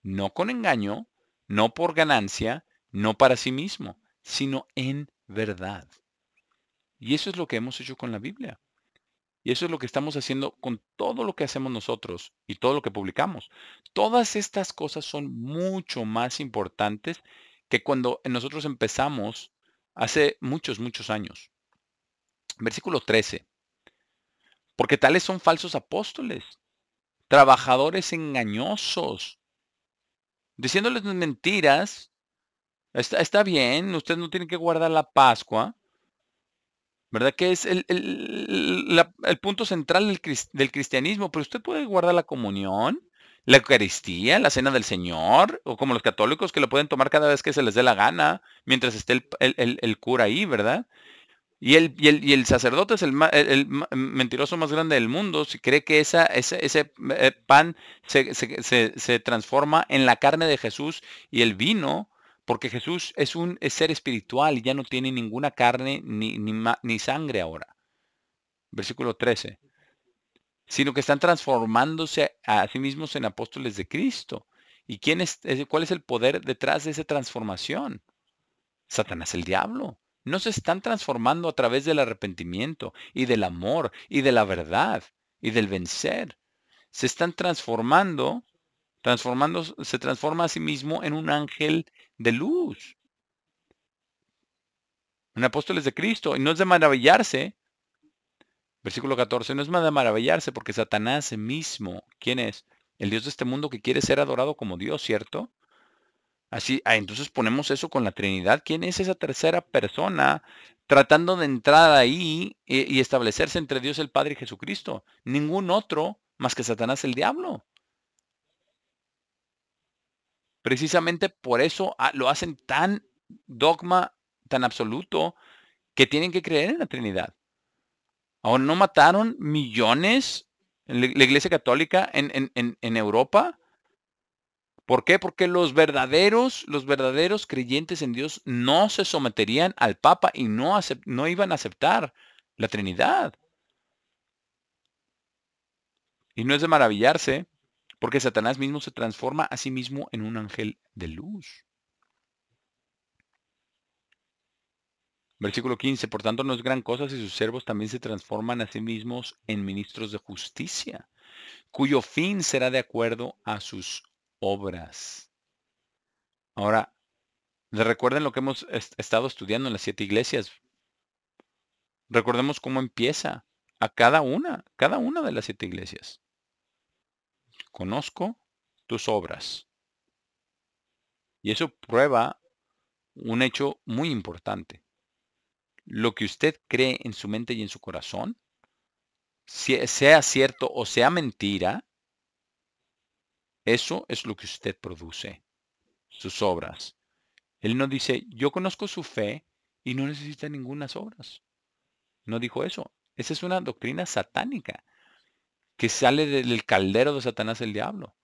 no con engaño, no por ganancia, no para sí mismo, sino en verdad. Y eso es lo que hemos hecho con la Biblia. Y eso es lo que estamos haciendo con todo lo que hacemos nosotros y todo lo que publicamos. Todas estas cosas son mucho más importantes que cuando nosotros empezamos hace muchos, muchos años. Versículo 13. Porque tales son falsos apóstoles, trabajadores engañosos, diciéndoles mentiras. Está bien, usted no tiene que guardar la Pascua, ¿verdad? Que es el punto central del cristianismo, pero usted puede guardar la comunión, la Eucaristía, la Cena del Señor, o como los católicos que lo pueden tomar cada vez que se les dé la gana, mientras esté el cura ahí, ¿verdad? Y el sacerdote es el mentiroso más grande del mundo si cree que ese pan se transforma en la carne de Jesús y el vino, porque Jesús es ser espiritual y ya no tiene ninguna carne ni sangre ahora. Versículo 13. Sino que están transformándose a sí mismos en apóstoles de Cristo. ¿Y cuál es el poder detrás de esa transformación? Satanás, el diablo. No se están transformando a través del arrepentimiento y del amor y de la verdad y del vencer. Se están se transforma a sí mismo en un ángel de luz, en apóstoles de Cristo. Y no es de maravillarse, versículo 14, no es de maravillarse porque Satanás mismo, ¿quién es? El Dios de este mundo que quiere ser adorado como Dios, ¿cierto? Así, entonces ponemos eso con la Trinidad. ¿Quién es esa tercera persona tratando de entrar ahí y establecerse entre Dios el Padre y Jesucristo? Ningún otro más que Satanás el diablo. Precisamente por eso lo hacen tan dogma, tan absoluto, que tienen que creer en la Trinidad. Ahora, ¿no mataron millones en la Iglesia Católica en Europa ¿Por qué? Porque los verdaderos creyentes en Dios no se someterían al Papa y no iban a aceptar la Trinidad. Y no es de maravillarse, porque Satanás mismo se transforma a sí mismo en un ángel de luz. Versículo 15, por tanto no es gran cosa si sus siervos también se transforman a sí mismos en ministros de justicia, cuyo fin será de acuerdo a sus obras. Ahora, recuerden lo que hemos estado estudiando en las 7 iglesias. Recordemos cómo empieza a cada una de las 7 iglesias. Conozco tus obras. Y eso prueba un hecho muy importante. Lo que usted cree en su mente y en su corazón, sea cierto o sea mentira, eso es lo que usted produce, sus obras. Él no dice, yo conozco su fe y no necesita ninguna obras. No dijo eso. Esa es una doctrina satánica que sale del caldero de Satanás el diablo.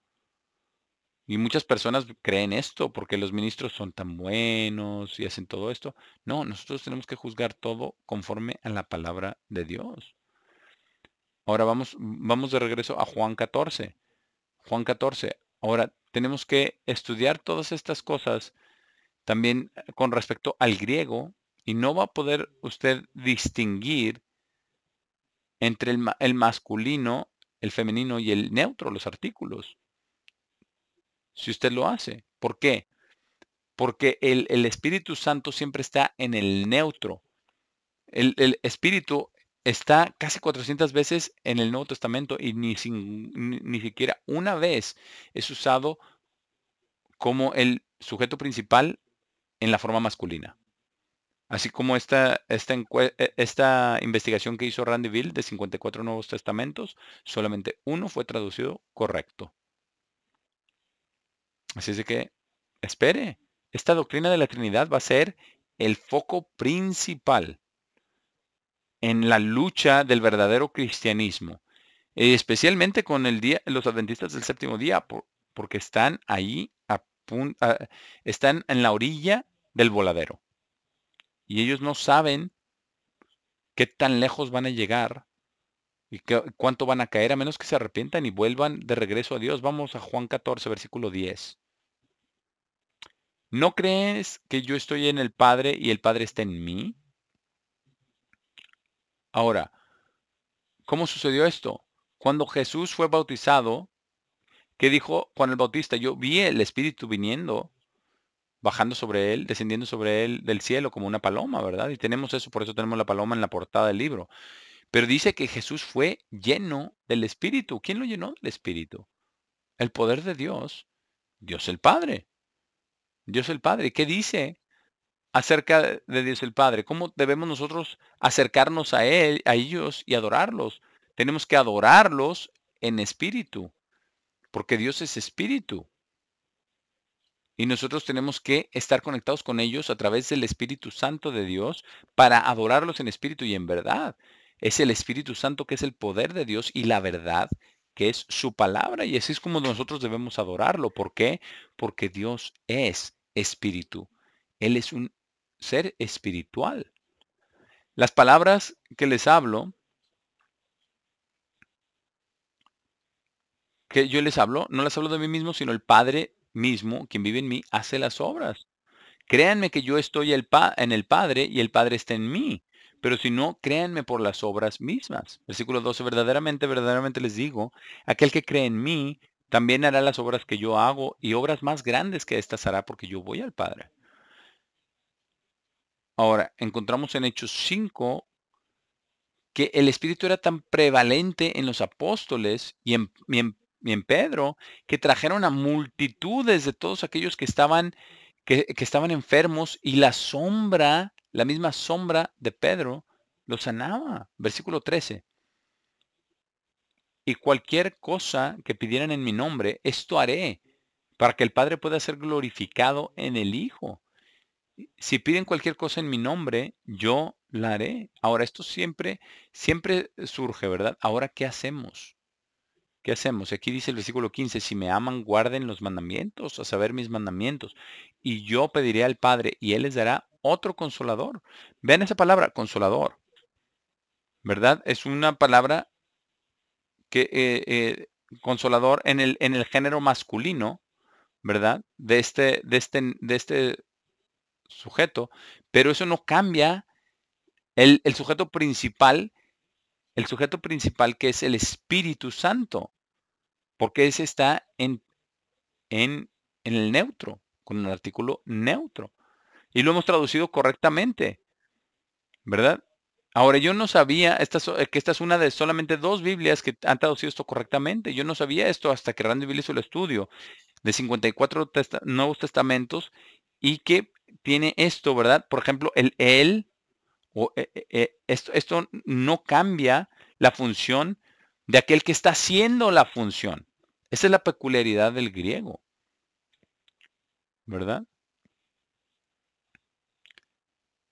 Y muchas personas creen esto porque los ministros son tan buenos y hacen todo esto. No, nosotros tenemos que juzgar todo conforme a la palabra de Dios. Ahora vamos de regreso a Juan 14. Juan 14. Ahora tenemos que estudiar todas estas cosas también con respecto al griego y no va a poder usted distinguir entre el masculino, el femenino y el neutro, los artículos, si usted lo hace. ¿Por qué? Porque el Espíritu Santo siempre está en el neutro. El Espíritu está casi 400 veces en el Nuevo Testamento y ni siquiera una vez es usado como el sujeto principal en la forma masculina. Así como esta investigación que hizo Randy Bill de 54 Nuevos Testamentos, solamente uno fue traducido correcto. Así es de que, espere, esta doctrina de la Trinidad va a ser el foco principal en la lucha del verdadero cristianismo, especialmente con los adventistas del séptimo día, porque están ahí, están en la orilla del voladero. Y ellos no saben qué tan lejos van a llegar y cuánto van a caer, a menos que se arrepientan y vuelvan de regreso a Dios. Vamos a Juan 14, versículo 10. ¿No crees que yo estoy en el Padre y el Padre está en mí? Ahora, ¿cómo sucedió esto? Cuando Jesús fue bautizado, ¿qué dijo Juan el Bautista? Yo vi el Espíritu viniendo, bajando sobre él, descendiendo sobre él del cielo como una paloma, ¿verdad? Y tenemos eso, por eso tenemos la paloma en la portada del libro. Pero dice que Jesús fue lleno del Espíritu. ¿Quién lo llenó del Espíritu? El poder de Dios, Dios el Padre. Dios el Padre. ¿Qué dice acerca de Dios el Padre? ¿Cómo debemos nosotros acercarnos a Él, a ellos y adorarlos? Tenemos que adorarlos en espíritu, porque Dios es espíritu. Y nosotros tenemos que estar conectados con ellos a través del Espíritu Santo de Dios para adorarlos en espíritu y en verdad. Es el Espíritu Santo que es el poder de Dios y la verdad que es su palabra. Y así es como nosotros debemos adorarlo. ¿Por qué? Porque Dios es espíritu. Él es un ser espiritual. Las palabras que les hablo, que yo les hablo, no las hablo de mí mismo, sino el Padre mismo, quien vive en mí, hace las obras. Créanme que yo estoy en el Padre y el Padre está en mí. Pero si no, créanme por las obras mismas. Versículo 12, verdaderamente, verdaderamente les digo, aquel que cree en mí, también hará las obras que yo hago y obras más grandes que éstas hará porque yo voy al Padre. Ahora, encontramos en Hechos 5 que el Espíritu era tan prevalente en los apóstoles y en Pedro, que trajeron a multitudes de todos aquellos que estaban enfermos y la misma sombra de Pedro, los sanaba. Versículo 13. Y cualquier cosa que pidieran en mi nombre, esto haré, para que el Padre pueda ser glorificado en el Hijo. Si piden cualquier cosa en mi nombre, yo la haré. Ahora, esto siempre surge, ¿verdad? Ahora, ¿qué hacemos? ¿qué hacemos? Aquí dice el versículo 15, si me aman, guarden los mandamientos, a saber mis mandamientos. Y yo pediré al Padre y Él les dará otro consolador. Vean esa palabra, consolador, ¿verdad? Es una palabra que, consolador en el género masculino, ¿verdad? De este sujeto, pero eso no cambia el sujeto principal, que es el Espíritu Santo, porque ese está en el neutro, con el artículo neutro. Y lo hemos traducido correctamente, ¿verdad? Ahora, yo no sabía, que esta es una de solamente 2 Biblias que han traducido esto correctamente. Yo no sabía esto hasta que Randy Bill hizo el estudio de 54 Nuevos Testamentos y que tiene esto, ¿verdad? Por ejemplo, el él, esto no cambia la función de aquel que está haciendo la función. Esa es la peculiaridad del griego, ¿verdad?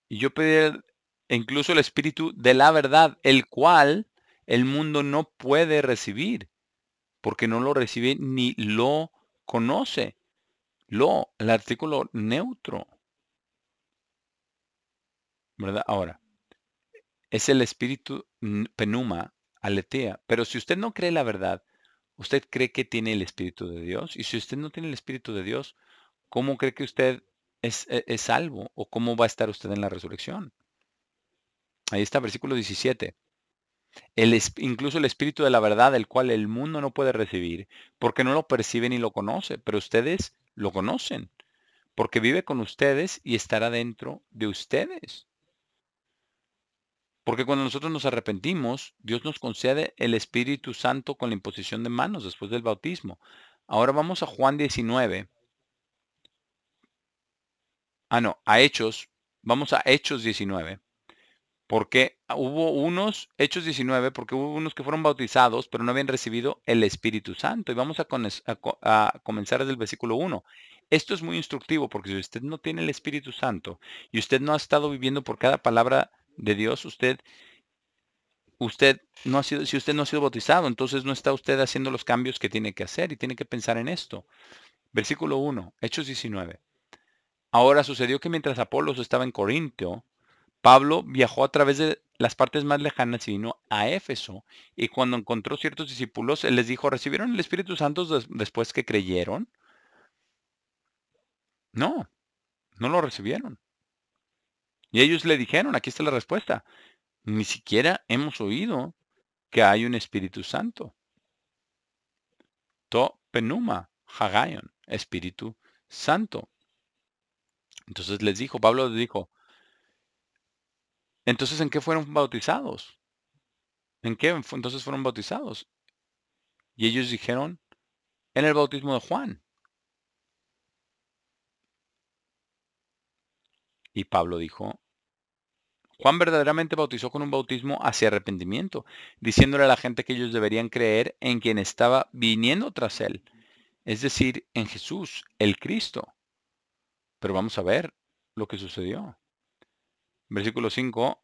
Y yo pedí incluso el Espíritu de la verdad, el cual el mundo no puede recibir, porque no lo recibe ni lo conoce. El artículo neutro, ¿verdad? Ahora, es el Espíritu penuma, aletea. Pero si usted no cree la verdad, usted cree que tiene el Espíritu de Dios. Y si usted no tiene el Espíritu de Dios, ¿cómo cree que usted es salvo? ¿O cómo va a estar usted en la resurrección? Ahí está, versículo 17. Incluso el Espíritu de la verdad, el cual el mundo no puede recibir, porque no lo percibe ni lo conoce, pero ustedes lo conocen, porque vive con ustedes y estará dentro de ustedes. Porque cuando nosotros nos arrepentimos, Dios nos concede el Espíritu Santo con la imposición de manos después del bautismo. Ahora vamos a Juan 19. No, a Hechos. Vamos a Hechos 19. Porque hubo unos, Hechos 19, porque hubo unos que fueron bautizados, pero no habían recibido el Espíritu Santo. Y vamos a comenzar desde el versículo 1. Esto es muy instructivo, porque si usted no tiene el Espíritu Santo y usted no ha estado viviendo por cada palabra de Dios, usted no ha sido, si usted no ha sido bautizado, entonces no está usted haciendo los cambios que tiene que hacer y tiene que pensar en esto. Versículo 1, Hechos 19. Ahora sucedió que mientras Apolos estaba en Corinto, Pablo viajó a través de las partes más lejanas y vino a Éfeso. Y cuando encontró ciertos discípulos, él les dijo, ¿recibieron el Espíritu Santo después que creyeron? No, no lo recibieron. Y ellos le dijeron, aquí está la respuesta, ni siquiera hemos oído que hay un Espíritu Santo. To penuma, hagaion, Espíritu Santo. Entonces Pablo les dijo, entonces ¿en qué fueron bautizados? ¿En qué entonces fueron bautizados? Y ellos dijeron, en el bautismo de Juan. Y Pablo dijo, Juan verdaderamente bautizó con un bautismo hacia arrepentimiento, diciéndole a la gente que ellos deberían creer en quien estaba viniendo tras él, es decir, en Jesús, el Cristo. Pero vamos a ver lo que sucedió. Versículo 5.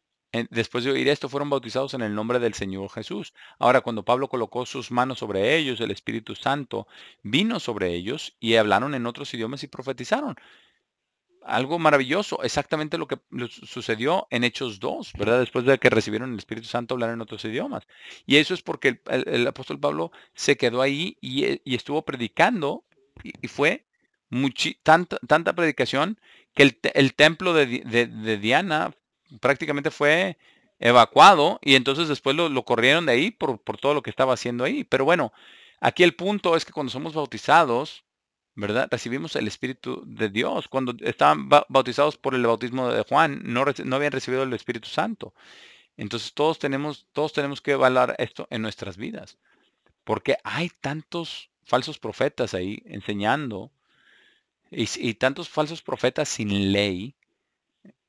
Después de oír esto, fueron bautizados en el nombre del Señor Jesús. Ahora, cuando Pablo colocó sus manos sobre ellos, el Espíritu Santo vino sobre ellos y hablaron en otros idiomas y profetizaron. Algo maravilloso, exactamente lo que sucedió en Hechos 2, ¿verdad? Después de que recibieron el Espíritu Santo, hablaron en otros idiomas. Y eso es porque el apóstol Pablo se quedó ahí y estuvo predicando y fue tanta predicación que el templo de Diana prácticamente fue evacuado y entonces después lo corrieron de ahí por todo lo que estaba haciendo ahí. Pero bueno, aquí el punto es que cuando somos bautizados, ¿verdad? Recibimos el Espíritu de Dios. Cuando estaban bautizados por el bautismo de Juan, no habían recibido el Espíritu Santo. Entonces todos tenemos que evaluar esto en nuestras vidas. Porque hay tantos falsos profetas ahí enseñando y tantos falsos profetas sin ley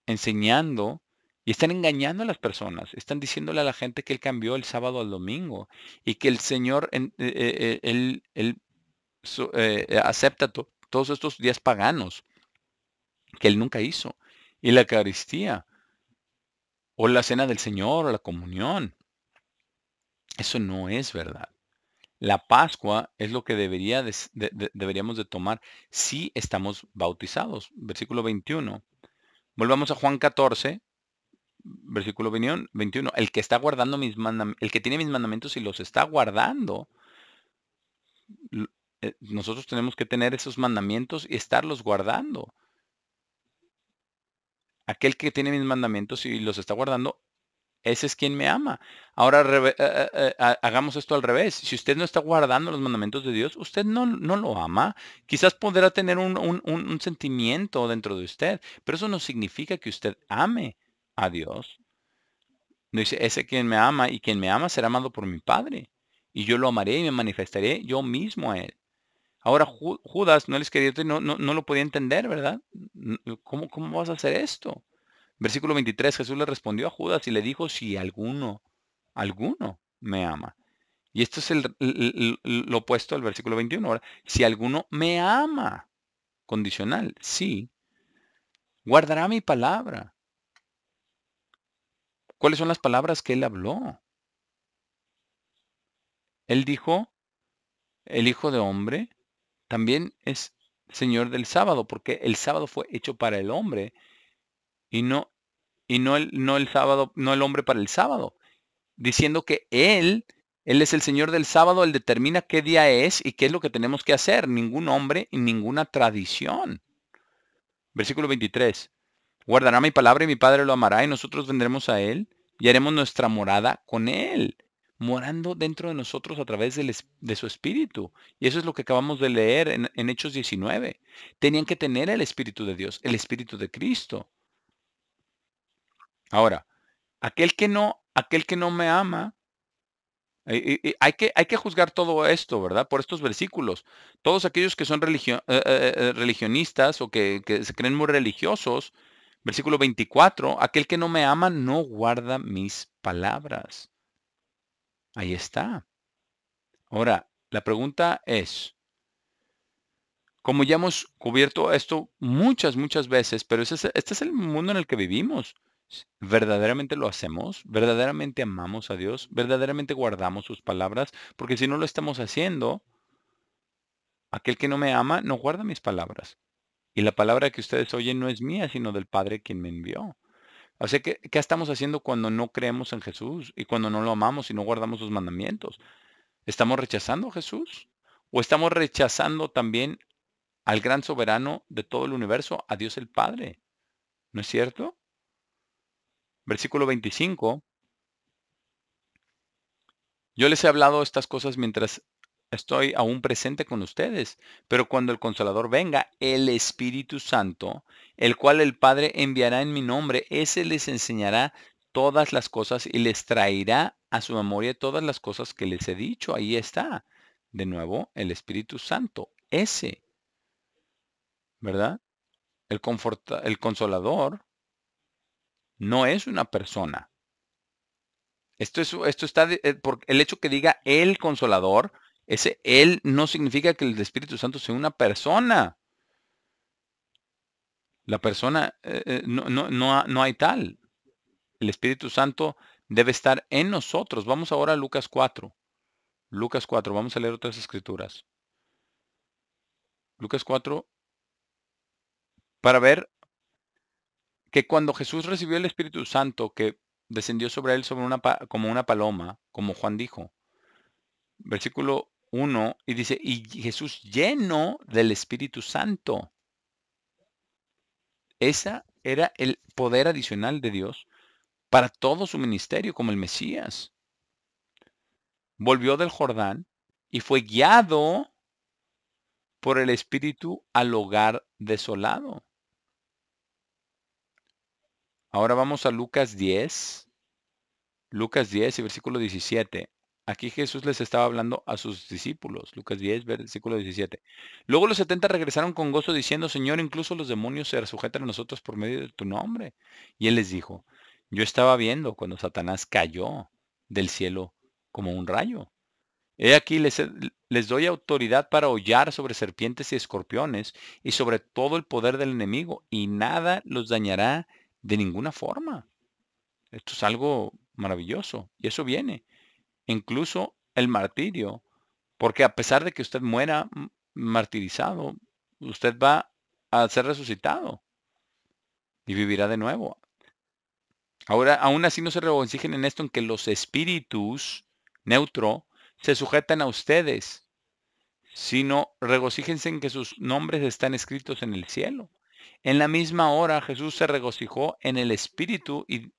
enseñando y están engañando a las personas. Están diciéndole a la gente que él cambió el sábado al domingo y que el Señor, él acepta todos estos días paganos que él nunca hizo. Y la Eucaristía, o la cena del Señor, o la comunión. Eso no es verdad. La Pascua es lo que deberíamos de tomar si estamos bautizados. Versículo 21. Volvamos a Juan 14, versículo 21. El que está guardando el que tiene mis mandamientos y los está guardando, nosotros tenemos que tener esos mandamientos y estarlos guardando. Aquel que tiene mis mandamientos y los está guardando, ese es quien me ama. Ahora hagamos esto al revés. Si usted no está guardando los mandamientos de Dios, usted no lo ama. Quizás podrá tener un sentimiento dentro de usted, pero eso no significa que usted ame a Dios. No dice, ese quien me ama y quien me ama será amado por mi Padre. Y yo lo amaré y me manifestaré yo mismo a él. Ahora Judas, no el iscariote, no lo podía entender, ¿verdad? ¿Cómo vas a hacer esto? Versículo 23, Jesús le respondió a Judas y le dijo, si alguno me ama. Y esto es lo opuesto al versículo 21. Ahora, si alguno me ama, condicional, sí, guardará mi palabra. ¿Cuáles son las palabras que él habló? Él dijo, el Hijo de Hombre también es Señor del sábado, porque el sábado fue hecho para el hombre y no el sábado, no el hombre para el sábado, diciendo que él es el Señor del sábado, él determina qué día es y qué es lo que tenemos que hacer, ningún hombre y ninguna tradición. Versículo 23. Guardará mi palabra y mi Padre lo amará y nosotros vendremos a él y haremos nuestra morada con él, morando dentro de nosotros a través de su espíritu. Y eso es lo que acabamos de leer en Hechos 19. Tenían que tener el espíritu de Dios, el espíritu de Cristo. Ahora, aquel que no me ama, hay que juzgar todo esto, ¿verdad? Por estos versículos. Todos aquellos que son religionistas o que se creen muy religiosos, versículo 24, aquel que no me ama no guarda mis palabras. Ahí está. Ahora, la pregunta es, como ya hemos cubierto esto muchas veces, pero este es el mundo en el que vivimos. ¿Verdaderamente lo hacemos? ¿Verdaderamente amamos a Dios? ¿Verdaderamente guardamos sus palabras? Porque si no lo estamos haciendo, aquel que no me ama no guarda mis palabras. Y la palabra que ustedes oyen no es mía, sino del Padre quien me envió. O sea, ¿qué estamos haciendo cuando no creemos en Jesús y cuando no lo amamos y no guardamos sus mandamientos? ¿Estamos rechazando a Jesús? ¿O estamos rechazando también al gran soberano de todo el universo, a Dios el Padre? ¿No es cierto? Versículo 25. Yo les he hablado estas cosas mientras estoy aún presente con ustedes, pero cuando el Consolador venga, el Espíritu Santo, el cual el Padre enviará en mi nombre, ese les enseñará todas las cosas y les traerá a su memoria todas las cosas que les he dicho. Ahí está. De nuevo, el Espíritu Santo, ese, ¿verdad? El Consolador no es una persona. Esto está, por el hecho que diga el Consolador, ese él no significa que el Espíritu Santo sea una persona. La persona, no hay tal. El Espíritu Santo debe estar en nosotros. Vamos ahora a Lucas 4. Lucas 4, vamos a leer otras escrituras. Lucas 4, para ver que cuando Jesús recibió el Espíritu Santo, que descendió sobre él como una paloma, como Juan dijo, versículo 1, y dice, y Jesús lleno del Espíritu Santo. Esa era el poder adicional de Dios para todo su ministerio como el Mesías. Volvió del Jordán y fue guiado por el Espíritu al hogar desolado. Ahora vamos a Lucas 10. Lucas 10 y versículo 17. Aquí Jesús les estaba hablando a sus discípulos. Lucas 10, versículo 17. Luego los 70 regresaron con gozo diciendo, Señor, incluso los demonios se sujetan a nosotros por medio de tu nombre. Y él les dijo, yo estaba viendo cuando Satanás cayó del cielo como un rayo. He aquí les doy autoridad para hollar sobre serpientes y escorpiones y sobre todo el poder del enemigo y nada los dañará de ninguna forma. Esto es algo maravilloso y eso viene. Incluso el martirio Porque a pesar de que usted muera martirizado, usted va a ser resucitado y vivirá de nuevo. Ahora, aún así no se regocijen en esto, en que los espíritus, neutro, se sujetan a ustedes, sino regocíjense en que sus nombres están escritos en el cielo. En la misma hora Jesús se regocijó en el espíritu y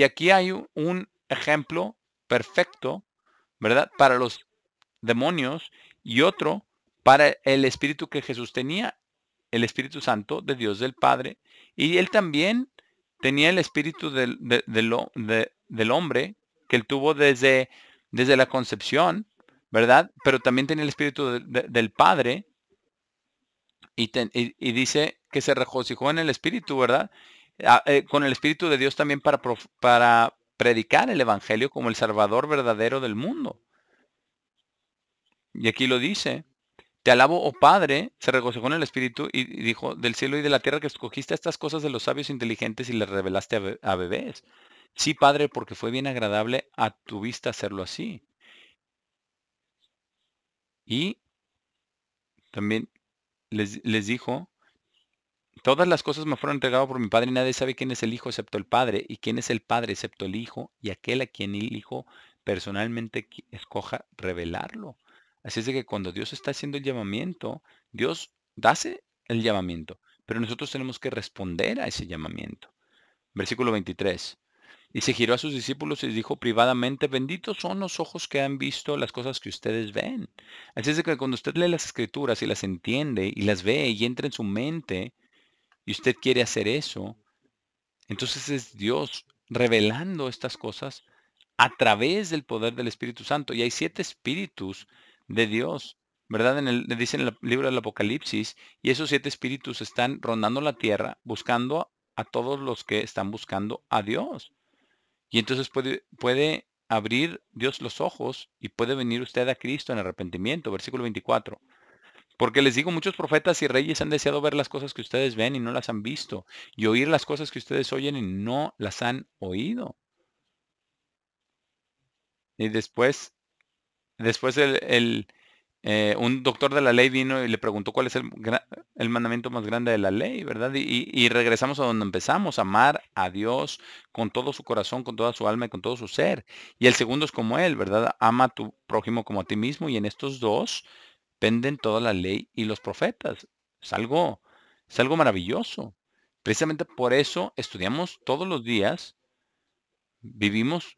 aquí hay un ejemplo perfecto, ¿verdad? Para los demonios y otro para el espíritu que Jesús tenía, el Espíritu Santo de Dios del Padre. Y él también tenía el espíritu del hombre que él tuvo desde la concepción, ¿verdad? Pero también tenía el espíritu del Padre y dice que se regocijó en el espíritu, ¿verdad? Con el espíritu de Dios también para predicar el evangelio como el Salvador verdadero del mundo. Y aquí lo dice. Te alabo, oh Padre, se regocijó en el Espíritu y dijo, del cielo y de la tierra que escogiste estas cosas de los sabios inteligentes y les revelaste a bebés. Sí, Padre, porque fue bien agradable a tu vista hacerlo así. Y también les dijo, todas las cosas me fueron entregadas por mi Padre y nadie sabe quién es el Hijo excepto el Padre y quién es el Padre excepto el Hijo y aquel a quien el Hijo personalmente escoja revelarlo. Así es de que cuando Dios está haciendo el llamamiento, Dios hace el llamamiento, pero nosotros tenemos que responder a ese llamamiento. Versículo 23. Y se giró a sus discípulos y les dijo privadamente, benditos son los ojos que han visto las cosas que ustedes ven. Así es de que cuando usted lee las escrituras y las entiende y las ve y entra en su mente, y usted quiere hacer eso, entonces es Dios revelando estas cosas a través del poder del Espíritu Santo. Y hay 7 espíritus de Dios, ¿verdad? Dice en el libro del Apocalipsis, y esos 7 espíritus están rondando la tierra, buscando a todos los que están buscando a Dios. Y entonces puede abrir Dios los ojos y puede venir usted a Cristo en arrepentimiento. Versículo 24. Porque les digo, muchos profetas y reyes han deseado ver las cosas que ustedes ven y no las han visto, y oír las cosas que ustedes oyen y no las han oído. Y después un doctor de la ley vino y le preguntó cuál es el mandamiento más grande de la ley, ¿verdad? Y regresamos a donde empezamos, amar a Dios con todo su corazón, con toda su alma y con todo su ser. Y el segundo es como él, ¿verdad? Ama a tu prójimo como a ti mismo, y en estos dos penden toda la ley y los profetas. Es algo maravilloso. Precisamente por eso estudiamos todos los días, vivimos,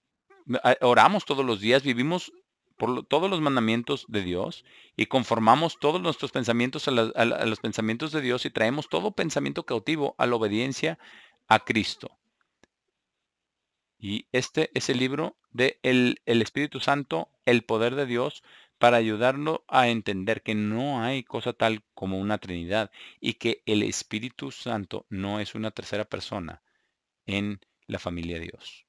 oramos todos los días, vivimos por todos los mandamientos de Dios y conformamos todos nuestros pensamientos a los pensamientos de Dios y traemos todo pensamiento cautivo a la obediencia a Cristo. Y este es el libro de el Espíritu Santo, el poder de Dios, para ayudarnos a entender que no hay cosa tal como una Trinidad y que el Espíritu Santo no es una tercera persona en la familia de Dios.